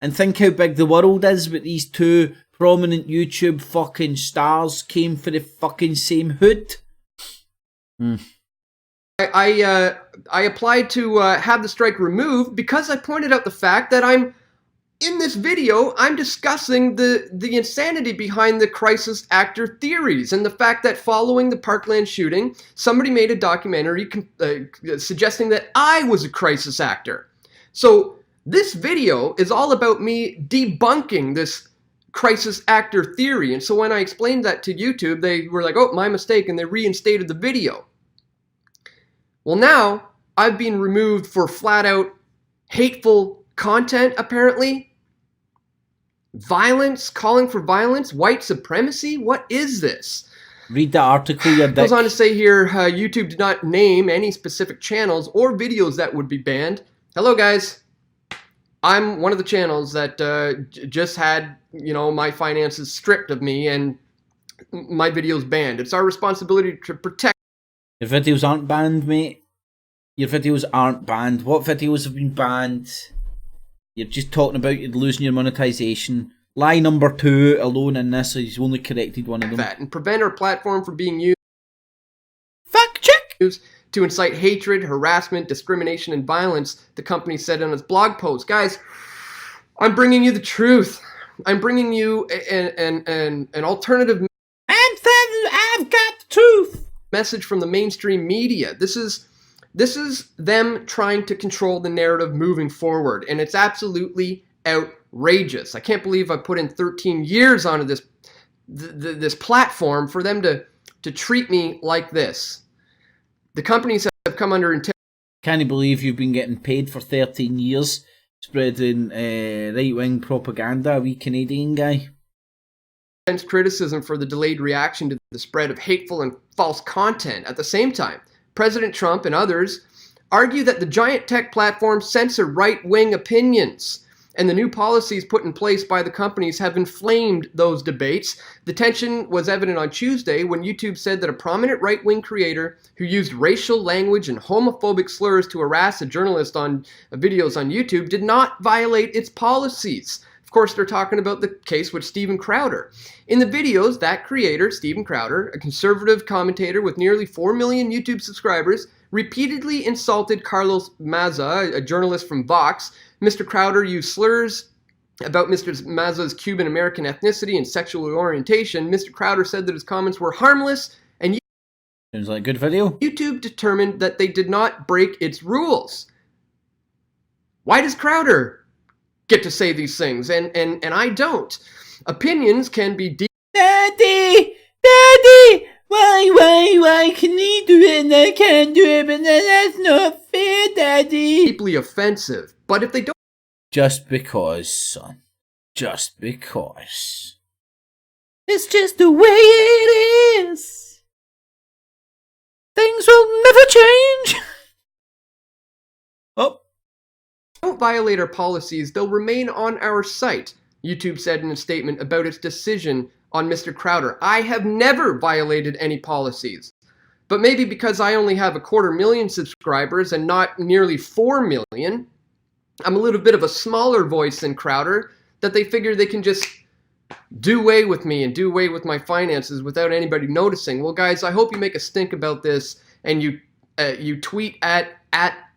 And think how big the world is, but these two prominent YouTube fucking stars came for the fucking same hood. I applied to have the strike removed because I pointed out the fact that in this video, I'm discussing the insanity behind the crisis actor theories and the fact that following the Parkland shooting, somebody made a documentary suggesting that I was a crisis actor. So this video is all about me debunking this crisis actor theory. And so when I explained that to YouTube, they were like, oh, my mistake, and they reinstated the video. Well, now I've been removed for flat out hateful content, apparently. Violence, calling for violence, white supremacy. What is this? Read the article, you dick. Goes on to say here, YouTube did not name any specific channels or videos that would be banned. Hello, guys. I'm one of the channels that just had, my finances stripped of me and my videos banned. It's our responsibility to protect. Your videos aren't banned, mate. Your videos aren't banned. What videos have been banned? You're just talking about you losing your monetization. Lie number 2 alone in this, he's only corrected one of them. And prevent our platform from being used. Fact check! To incite hatred, harassment, discrimination, and violence, the company said in its blog post. Guys, I'm bringing you the truth. I'm bringing you an alternative. I've got the truth. Message from the mainstream media. This is them trying to control the narrative moving forward, and it's absolutely outrageous. I can't believe I put in 13 years onto this platform for them to treat me like this. The companies have come under intent. Can't believe you've been getting paid for 13 years spreading right-wing propaganda, a wee Canadian guy. Criticism for the delayed reaction to the spread of hateful and false content. At the same time, President Trump and others argue that the giant tech platforms censor right-wing opinions, and the new policies put in place by the companies have inflamed those debates. The tension was evident on Tuesday when YouTube said that a prominent right-wing creator who used racial language and homophobic slurs to harass a journalist on videos on YouTube did not violate its policies. Of course, they're talking about the case with Steven Crowder. In the videos, that creator, Steven Crowder, a conservative commentator with nearly 4 million YouTube subscribers, repeatedly insulted Carlos Maza, a journalist from Vox. Mr. Crowder used slurs about Mr. Mazza's Cuban-American ethnicity and sexual orientation, Mr. Crowder said that his comments were harmless, and Sounds like a good video. YouTube determined that they did not break its rules. Why does Crowder get to say these things, and I don't? Opinions can be Daddy! Why can he do it and I can't do it, but that's not fair, Daddy? deeply offensive, but if they don't Just because, son. Just because. It's just the way it is. Things will never change. Oh. violate our policies, they'll remain on our site, YouTube said in a statement about its decision on Mr. Crowder. I have never violated any policies. But maybe because I only have 250,000 subscribers and not nearly 4 million, I'm a little bit of a smaller voice than Crowder, that they figure they can just do away with me and do away with my finances without anybody noticing. Well, guys, I hope you make a stink about this and you tweet at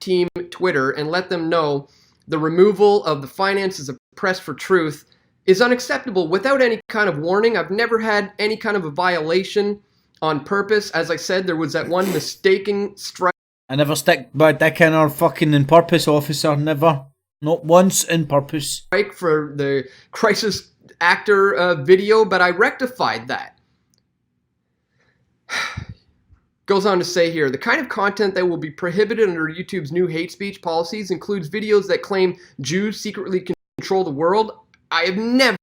Team Twitter and let them know the removal of the finances of Press for Truth is unacceptable without any kind of warning. I've never had any kind of a violation on purpose. As I said, there was that one mistaken strike. I never stick my dick in our fucking in purpose, officer. Never. Not once in purpose. For the crisis actor video, but I rectified that. Goes on to say here, the kind of content that will be prohibited under YouTube's new hate speech policies includes videos that claim Jews secretly control the world. I have never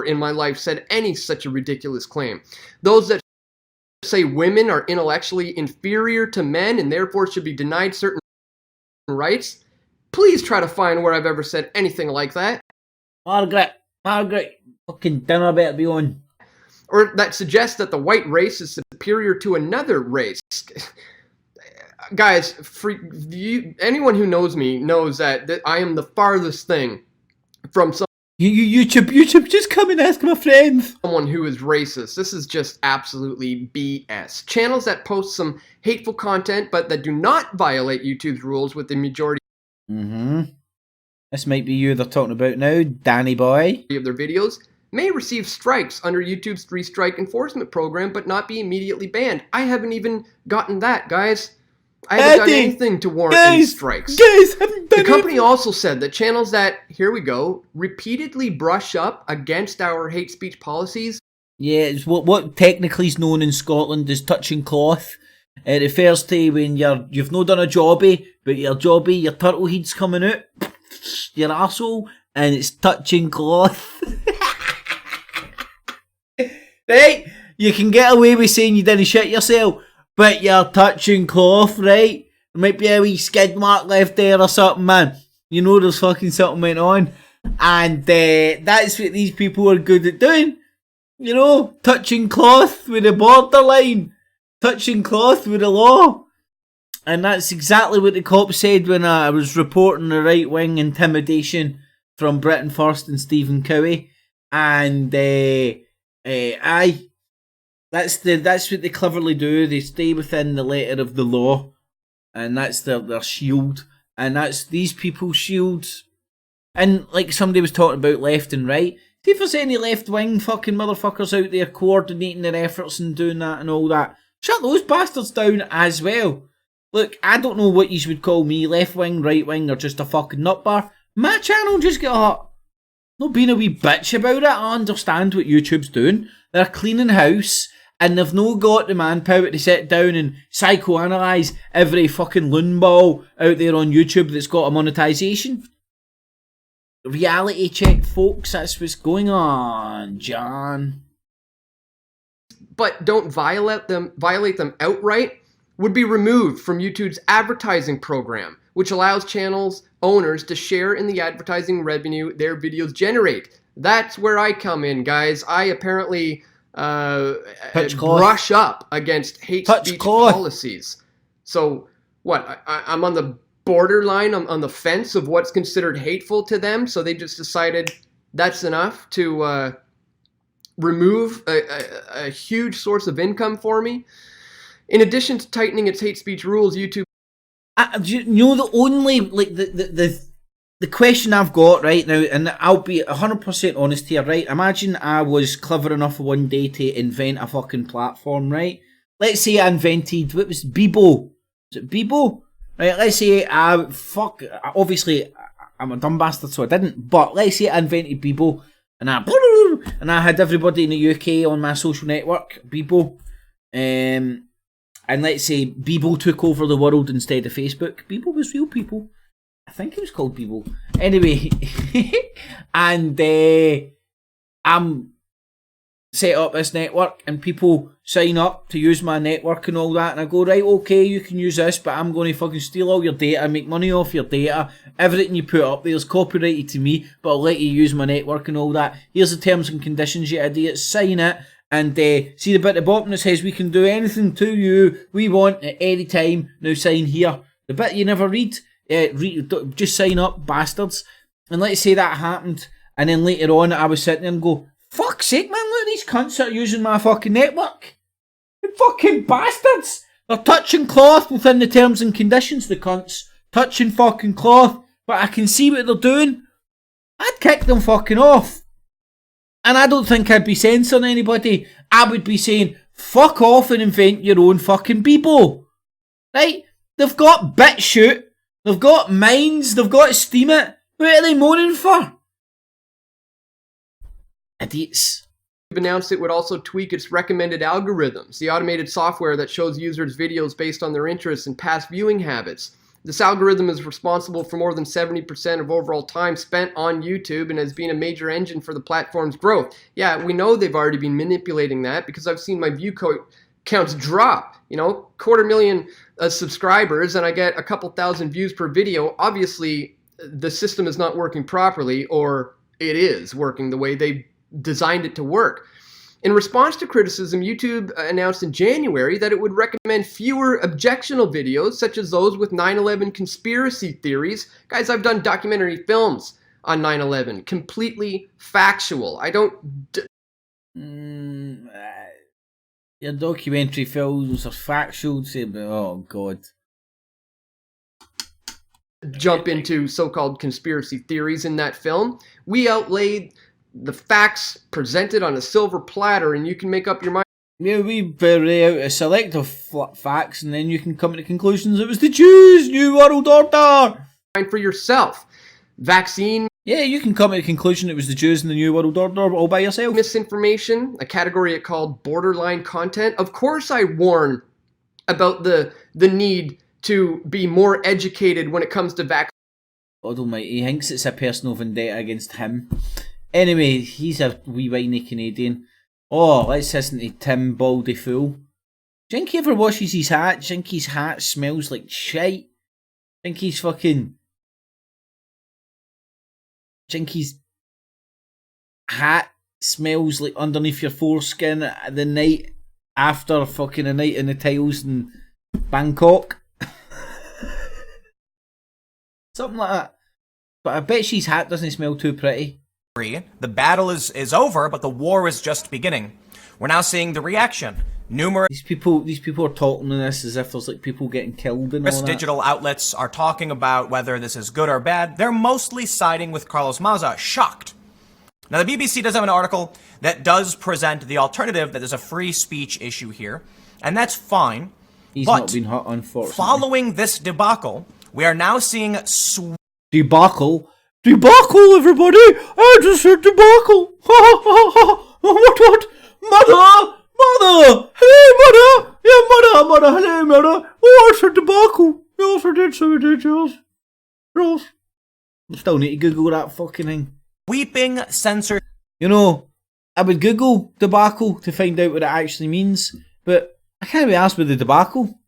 in my life said any such a ridiculous claim. Those that say women are intellectually inferior to men and therefore should be denied certain rights, please try to find where I've ever said anything like that. Margaret, fucking dinner better be on. Or that suggests that the white race is superior to another race. Guys, anyone who knows me knows that I am the farthest thing from YouTube, just come and ask my friends. Someone who is racist. This is just absolutely BS. Channels that post some hateful content but that do not violate YouTube's rules with the majority This might be you they're talking about now, Danny boy. Of their videos may receive strikes under YouTube's 3-strike enforcement program but not be immediately banned. I haven't even gotten that, guys. I haven't done anything to warrant any strikes. The company also said that channels that, here we go, repeatedly brush up against our hate speech policies. Yeah, it's what technically is known in Scotland as touching cloth. It refers to when you've not done a jobby, but your turtle head's coming out, your arsehole, and it's touching cloth. Right? You can get away with saying you didn't shit yourself, but you're touching cloth, right? There might be a wee skid mark left there or something, man. You know there's fucking something went on. And that's what these people are good at doing. You know, touching cloth with the borderline. Touching cloth with the law. And that's exactly what the cop said when I was reporting the right-wing intimidation from Britain First and Stephen Cowie. And that's what they cleverly do. They stay within the letter of the law, and that's their shield, and that's these people's shields. And like somebody was talking about left and right, see if there's any left-wing fucking motherfuckers out there coordinating their efforts and doing that and all that. Shut those bastards down as well. Look, I don't know what you would call me, left-wing, right-wing, or just a fucking nutbar. My channel just got hot. Not being a wee bitch about it. I understand what YouTube's doing. They're cleaning house, and they've no got the manpower to sit down and psychoanalyse every fucking loon ball out there on YouTube that's got a monetization. Reality check, folks. That's what's going on, John. But don't violate them outright, would be removed from YouTube's advertising program, which allows channels owners to share in the advertising revenue their videos generate. That's where I come in, guys. I apparently brush up against hate speech policies. So what? I'm on the borderline, I'm on the fence of what's considered hateful to them. So they just decided that's enough to remove a huge source of income for me. In addition to tightening its hate speech rules, YouTube. You know, the only, like, the the question I've got right now, and I'll be 100% honest here, right? Imagine I was clever enough one day to invent a fucking platform, right? Let's say I invented, what was Bebo? Is it Bebo? Right, let's say obviously I'm a dumb bastard, so I didn't, but let's say I invented Bebo, and I had everybody in the UK on my social network, Bebo, and let's say Bebo took over the world instead of Facebook. Bebo was real people. I think it was called Bebo. Anyway, and I'm set up this network and people sign up to use my network and all that, and I go, right, okay, you can use this, but I'm going to fucking steal all your data, make money off your data, everything you put up there's copyrighted to me, but I'll let you use my network and all that. Here's the terms and conditions, you idiots, sign it, and see the bit at the bottom that says we can do anything to you we want at any time, now sign here. The bit you never read, just sign up, bastards. And let's say that happened, and then later on I was sitting there and go, fuck's sake, man, look at these cunts that are using my fucking network. The fucking bastards. They're touching cloth within the terms and conditions, the cunts. Touching fucking cloth. But I can see what they're doing. I'd kick them fucking off. And I don't think I'd be censoring anybody. I would be saying, fuck off and invent your own fucking Bebo. Right? They've got BitChute. They've got Minds. They've got Steam It. What are they moaning for? Idiots. YouTube announced it would also tweak its recommended algorithms, the automated software that shows users videos based on their interests and past viewing habits. This algorithm is responsible for more than 70% of overall time spent on YouTube and has been a major engine for the platform's growth. Yeah, we know they've already been manipulating that because I've seen my view counts drop. 250,000 subscribers and I get a couple thousand views per video. Obviously, the system is not working properly, or it is working the way they designed it to work. In response to criticism, YouTube announced in January that it would recommend fewer objectionable videos, such as those with 9/11 conspiracy theories. Guys, I've done documentary films on 9/11, completely factual. I don't... Your documentary films are factual, oh god. Jump into so-called conspiracy theories in that film. We outlaid the facts presented on a silver platter, and you can make up your mind. Yeah, we lay out a selective facts, and then you can come to conclusions. It was the Jews' New World Order. For yourself. Vaccine. Yeah, you can come to the conclusion it was the Jews and the New World Order all by yourself. Misinformation, a category it called borderline content. Of course I warn about the need to be more educated when it comes to vaccines. God almighty, he thinks it's a personal vendetta against him. Anyway, he's a wee whiny Canadian. Oh, let's listen to Tim Baldy Fool. Do you think he ever washes his hat? Do you think his hat smells like shite? Do you think he's fucking... Do you think his hat smells like underneath your foreskin the night after fucking a night in the tiles in Bangkok? Something like that. But I bet his hat doesn't smell too pretty. The battle is over, but the war is just beginning. We're now seeing the reaction. Numerous These people are talking to this as if there's like people getting killed and all that. digital outlets are talking about whether this is good or bad. They're mostly siding with Carlos Maza, shocked. Now, the BBC does have an article that does present the alternative, that there's a free speech issue here, and that's fine. He's but not been hurt, unfortunately. Following this debacle, we are now seeing debacle? Debacle, everybody! I just said debacle! Ha ha ha ha! What? Mother! Mother! Hey, mother! Yeah, mother! Hello, mother! Oh, I said debacle! Yes, I did, so I did, yes. Yes. I still need to Google that fucking thing. Sweeping censorship. I would Google debacle to find out what it actually means, but I can't be asked with the debacle.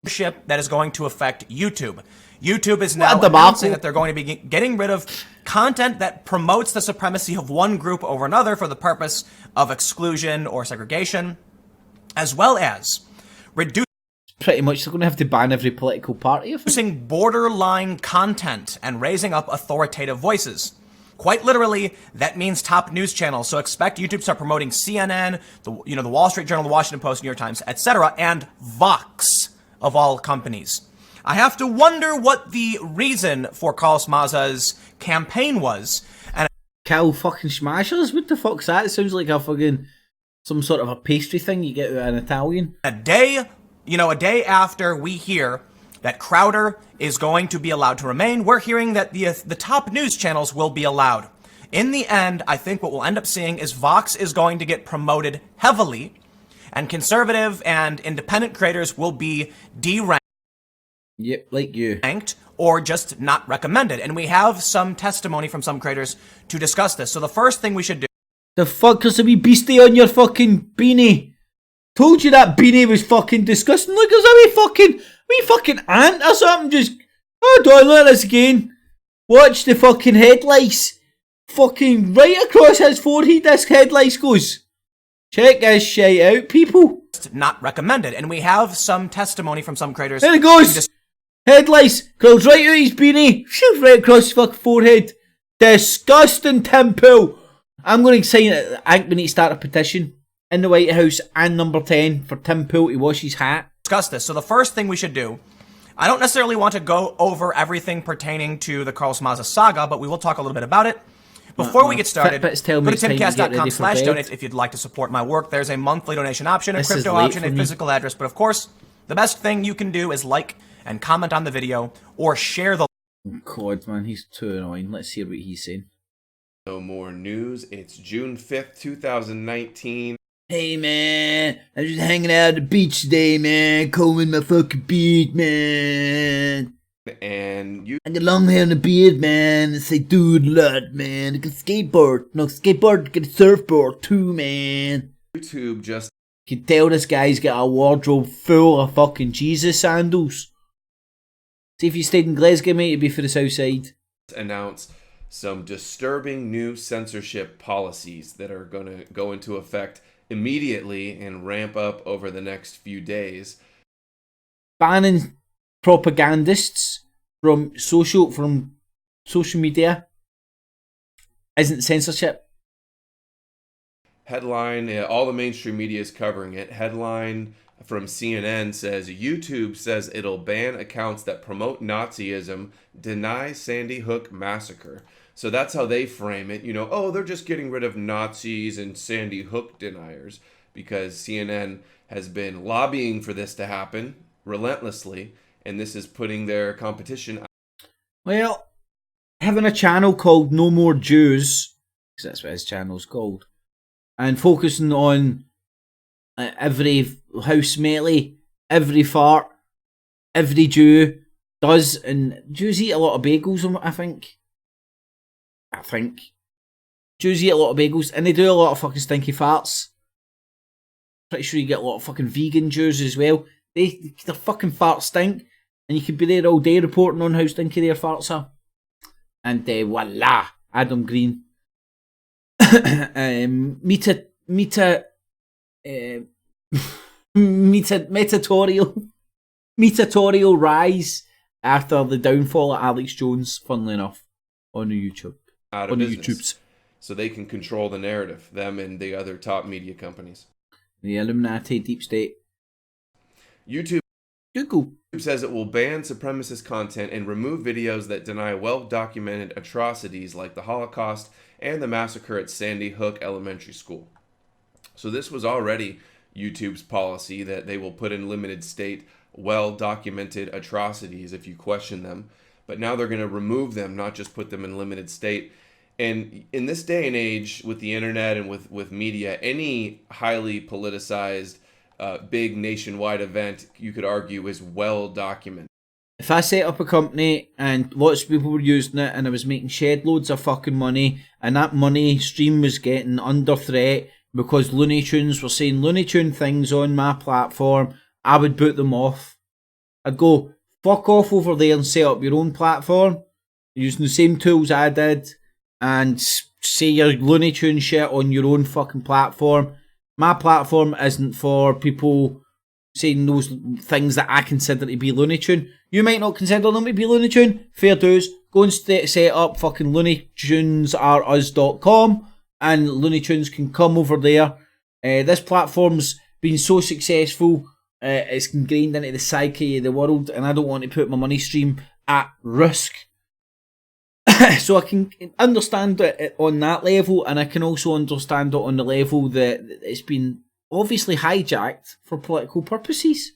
That is going to affect YouTube. YouTube is now announcing that they're going to be getting rid of content that promotes the supremacy of one group over another for the purpose of exclusion or segregation, as well as reducing pretty much they're going to have to ban every political party. Reducing borderline content and raising up authoritative voices. Quite literally, that means top news channels. So expect YouTube to start promoting CNN, the Wall Street Journal, the Washington Post, New York Times, etc., and Vox of all companies. I have to wonder what the reason for Carl Smaza's campaign was. And Cal fucking smashers? What the fuck's that? It sounds like a fucking some sort of a pastry thing you get out of an Italian. a day after we hear that Crowder is going to be allowed to remain, we're hearing that the top news channels will be allowed. In the end, I think what we'll end up seeing is Vox is going to get promoted heavily, and conservative and independent creators will be deranked. Yep, like you. Or just not recommended. And we have some testimony from some creators to discuss this. So the first thing we should do... The fuck is a wee beastie on your fucking beanie? Told you that beanie was fucking disgusting. Look, there's a wee fucking ant or something just... Oh, don't look at this again. Watch the fucking headlights. Fucking right across his forehead, this headlights goes. Check this shit out, people. Not recommended. And we have some testimony from some creators... There it goes. Headlights curls right out his beanie, right across his fucking forehead. Disgusting, Tim Pool. I'm going to sign it. I think we need to start a petition in the White House and number 10 for Tim Pool to wash his hat. Discuss this. So the first thing we should do, I don't necessarily want to go over everything pertaining to the Carl Smaza saga, but we will talk a little bit about it. Before we get started, go to timcast.com/donate if you'd like to support my work. There's a monthly donation option, a crypto option, a physical address, but of course, the best thing you can do is like and comment on the video, or share the... Oh God, man, he's too annoying. Let's hear what he's saying. No more news. It's June 5th, 2019. Hey, man, I'm just hanging out at the beach today, man. Combing my fucking beard, man. And you... I got long hair and a beard, man. It's like, dude, lot, man. I can skateboard. No, skateboard, I can surfboard too, man. YouTube just... You can tell this guy's got a wardrobe full of fucking Jesus sandals. See, if you stayed in Glasgow, mate, it'd be for the south side. Announce some disturbing new censorship policies that are going to go into effect immediately and ramp up over the next few days. Banning propagandists from social media isn't censorship. Headline, all the mainstream media is covering it. Headline from CNN says, YouTube says it'll ban accounts that promote Nazism, deny Sandy Hook massacre. So that's how they frame it. You know, oh, they're just getting rid of Nazis and Sandy Hook deniers, because CNN has been lobbying for this to happen relentlessly, and this is putting their competition out. Well, having a channel called No More Jews, because that's what his channel's called, and focusing on every housematey, every fart, every Jew does, and Jews eat a lot of bagels, I think. Jews eat a lot of bagels, and they do a lot of fucking stinky farts. Pretty sure you get a lot of fucking vegan Jews as well. Their fucking farts stink, and you could be there all day reporting on how stinky their farts are. And voila, Adam Green. Metatorial rise after the downfall of Alex Jones, funnily enough, on the YouTube. Out of business, so they can control the narrative, them and the other top media companies. The Illuminati, deep state. YouTube Google says it will ban supremacist content and remove videos that deny well-documented atrocities like the Holocaust and the massacre at Sandy Hook Elementary School. So this was already YouTube's policy, that they will put in limited state well-documented atrocities if you question them. But now they're going to remove them, not just put them in limited state. And in this day and age, with the internet and with media, any highly politicized, big nationwide event, you could argue, is well documented. If I set up a company and lots of people were using it and I was making shed loads of fucking money, and that money stream was getting under threat because Looney Tunes were saying Looney Tune things on my platform, I would boot them off. I'd go, fuck off over there and set up your own platform using the same tools I did, and say your Looney Tune shit on your own fucking platform. My platform isn't for people saying those things that I consider to be Looney Tune. You might not consider them to be Looney Tune. Fair dues. Go and set up fucking LooneyTunesReUs.com, and Looney Tunes can come over there. This platform's been so successful it's ingrained into the psyche of the world, and I don't want to put my money stream at risk. So I can understand it on that level, and I can also understand it on the level that it's been obviously hijacked for political purposes.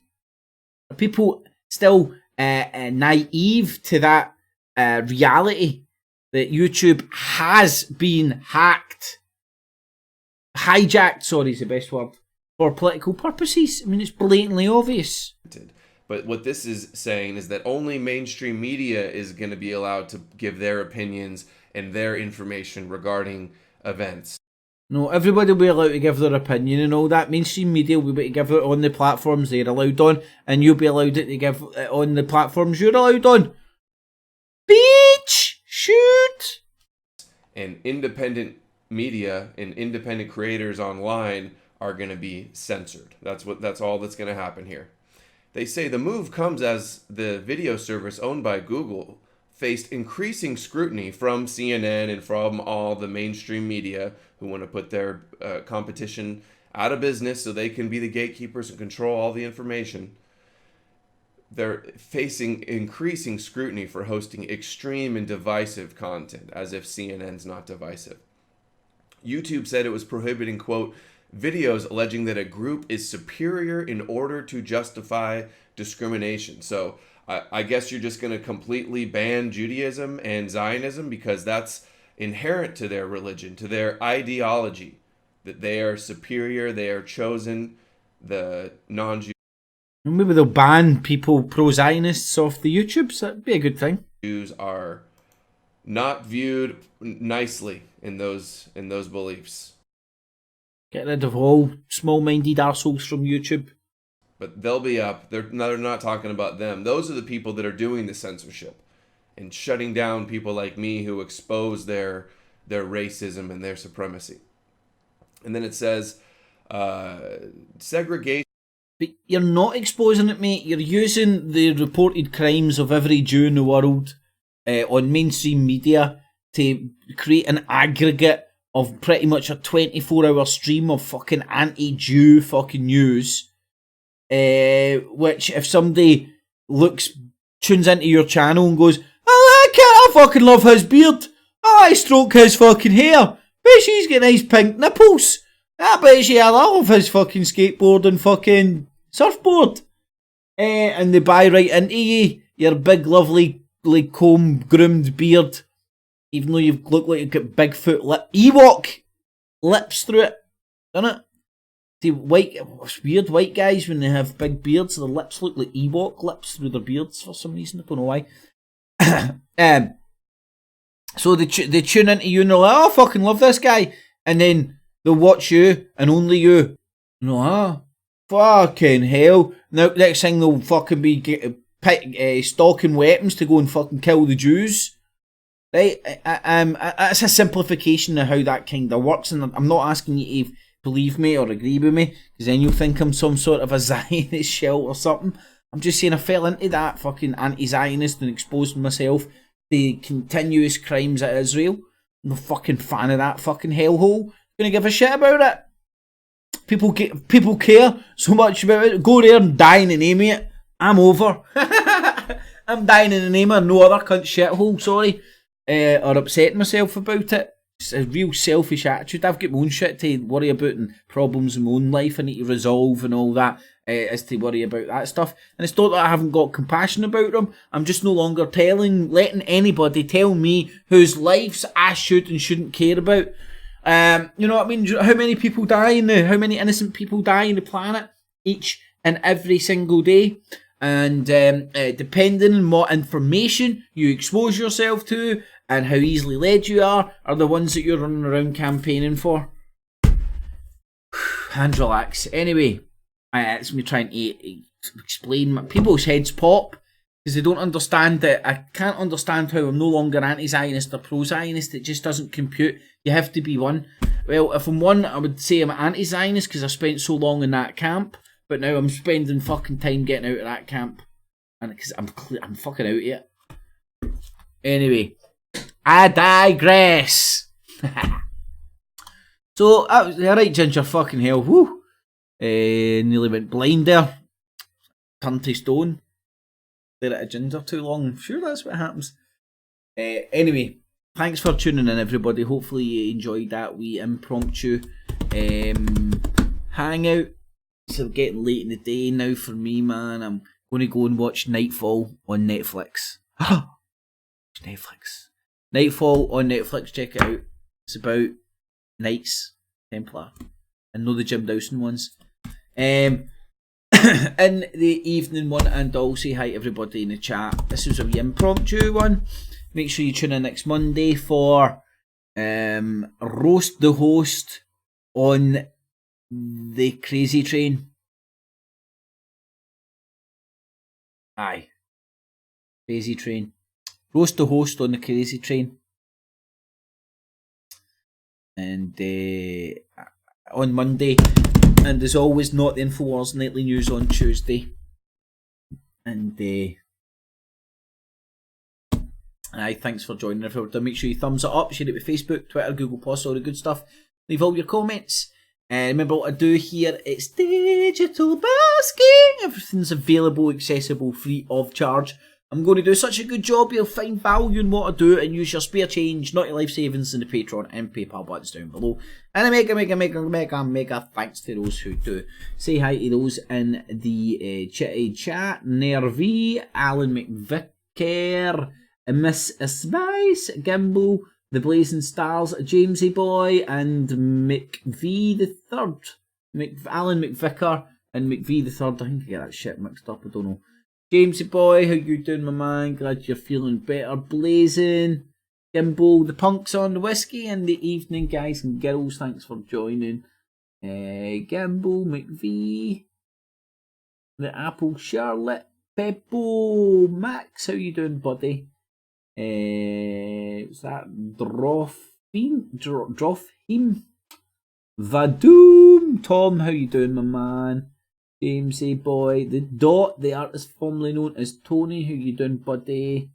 Are people still naive to that reality that YouTube has been hijacked, sorry is the best word, for political purposes? I mean, it's blatantly obvious. But what this is saying is that only mainstream media is going to be allowed to give their opinions and their information regarding events. No, everybody will be allowed to give their opinion and all that. Mainstream media will be able to give it on the platforms they're allowed on, and you'll be allowed to give it on the platforms you're allowed on. Bitch! Shoot! And independent media and independent creators online are going to be censored. That's all that's going to happen here. They say the move comes as the video service owned by Google faced increasing scrutiny from CNN and from all the mainstream media who want to put their competition out of business so they can be the gatekeepers and control all the information. They're facing increasing scrutiny for hosting extreme and divisive content, as if CNN's not divisive. YouTube said it was prohibiting, quote, videos alleging that a group is superior in order to justify discrimination. So I guess you're just going to completely ban Judaism and Zionism because that's inherent to their religion, to their ideology, that they are superior, they are chosen, the non-Jews. Maybe they'll ban people pro-Zionists off the YouTube, so that'd be a good thing. Jews are not viewed nicely in those beliefs. Get rid of all small-minded arseholes from YouTube. But they'll be up. They're not talking about them. Those are the people that are doing the censorship and shutting down people like me who expose their racism and their supremacy. And then it says segregation. But you're not exposing it, mate. You're using the reported crimes of every Jew in the world on mainstream media to create an aggregate of pretty much a 24-hour stream of fucking anti-Jew fucking news. Which, if somebody tunes into your channel and goes, oh, I fucking love his beard. Oh, I stroke his fucking hair. Bet she's got nice pink nipples. I bet I love his fucking skateboard and fucking surfboard. And they buy right into you, your big, lovely, like, comb-groomed beard. Even though you look like you've got Bigfoot Ewok lips through it. Doesn't it? See, weird white guys, when they have big beards, their lips look like Ewok lips through their beards for some reason. I don't know why. So they tune into you and they're like, oh, I fucking love this guy. And then they'll watch you and only you. No, fucking hell. Now, next thing they'll fucking be stocking weapons to go and fucking kill the Jews. Right? It's a simplification of how that kind of works, and I'm not asking you to believe me or agree with me, because then you'll think I'm some sort of a Zionist shell or something. I'm just saying I fell into that fucking anti-Zionist and exposed myself to the continuous crimes at Israel. I'm a fucking fan of that fucking hellhole. Gonna give a shit about it. People care so much about it. Go there and die in the name of it. I'm over. I'm dying in the name of no other cunt shithole, sorry. Or upsetting myself about it. It's a real selfish attitude. I've got my own shit to worry about and problems in my own life I need to resolve and all that, as to worry about that stuff. And it's not that I haven't got compassion about them. I'm just no longer letting anybody tell me whose lives I should and shouldn't care about. You know what I mean? How many people die how many innocent people die on the planet each and every single day? And depending on what information you expose yourself to and how easily led you are the ones that you're running around campaigning for. Hands relax. Anyway, it's me trying to explain. People's heads pop because they don't understand that. I can't understand how I'm no longer anti-Zionist or pro-Zionist. It just doesn't compute. You have to be one. Well, if I'm one, I would say I'm anti-Zionist because I spent so long in that camp. But now I'm spending fucking time getting out of that camp. And because I'm fucking out of it. Anyway, I digress. So, that was alright, Ginger, fucking hell. Woo. Nearly went blind there. turn to stone. Stare at a ginger too long. I'm sure that's what happens. Anyway, thanks for tuning in, everybody. Hopefully you enjoyed that wee impromptu hangout. It's getting late in the day now for me, man. I'm going to go and watch Nightfall on Netflix. Netflix. Nightfall on Netflix, check it out. It's about Knights Templar and not the Jim Dawson ones. In the evening one, and I'll say hi to everybody in the chat. This was a wee impromptu one. Make sure you tune in next Monday for Roast the Host on the Crazy Train. Aye. Crazy Train. Roast the Host on the Crazy Train. And on Monday. And as always, not the InfoWars Nightly News on Tuesday. And aye, thanks for joining everybody. Make sure you thumbs it up, share it with Facebook, Twitter, Google+, all the good stuff. Leave all your comments. Remember what I do here, it's digital basking. Everything's available, accessible, free of charge. I'm going to do such a good job, you'll find value in what I do and use your spare change, not your life savings, in the Patreon and PayPal buttons down below. And a mega thanks to those who do. Say hi to those in the chat. Nervy, Alan McVicker, Miss Spice, Gimbal, The Blazing Stars, Jamesy Boy, and McV the Third. Alan McVicker and McV the Third. I think I get that shit mixed up, I don't know. Jamesy Boy, how you doing, my man? Glad you're feeling better. Blazing, Gimbal, the punks on the whiskey in the evening, guys and girls. Thanks for joining. Gimbal, McV, the Apple, Charlotte, Peppo, Max, how you doing, buddy? What's that? Drothim, Vadoom, Tom, how you doing, my man? Jamesy Boy, the Dot, the artist formerly known as Tony, how you doing, buddy?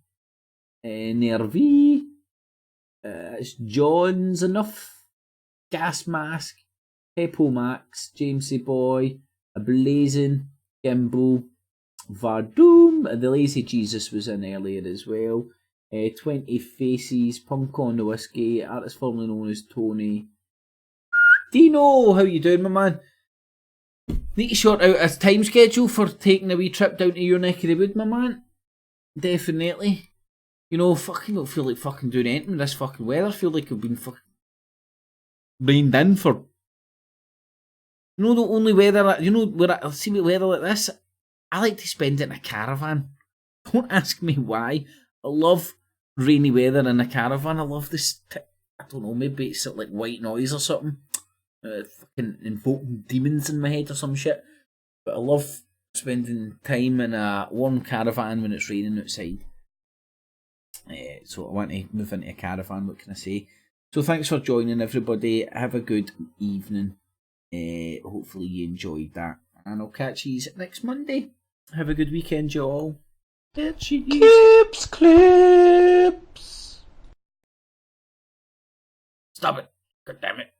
Nervy, it's John's enough, Gas Mask, Peppo Max, Jamesy Boy, a Blazing, Gimbal, Vardoom, the Lazy Jesus was in earlier as well. 20 Faces, Punk on the Whiskey, artist formerly known as Tony. Dino, how you doing, my man? Need to sort out a time schedule for taking a wee trip down to your neck of the wood, my man. Definitely. You know, fucking don't feel like fucking doing anything with this fucking weather. I feel like I've been fucking rained in for... You know the only weather... You know, where I see weather like this, I like to spend it in a caravan. Don't ask me why. I love rainy weather in a caravan. I love this... I don't know, maybe it's like white noise or something. Fucking invoking demons in my head or some shit. But I love spending time in a warm caravan when it's raining outside. So I want to move into a caravan, what can I say? So thanks for joining, everybody. Have a good evening. Hopefully you enjoyed that. And I'll catch you next Monday. Have a good weekend, you all. Clips. Stop it. God damn it.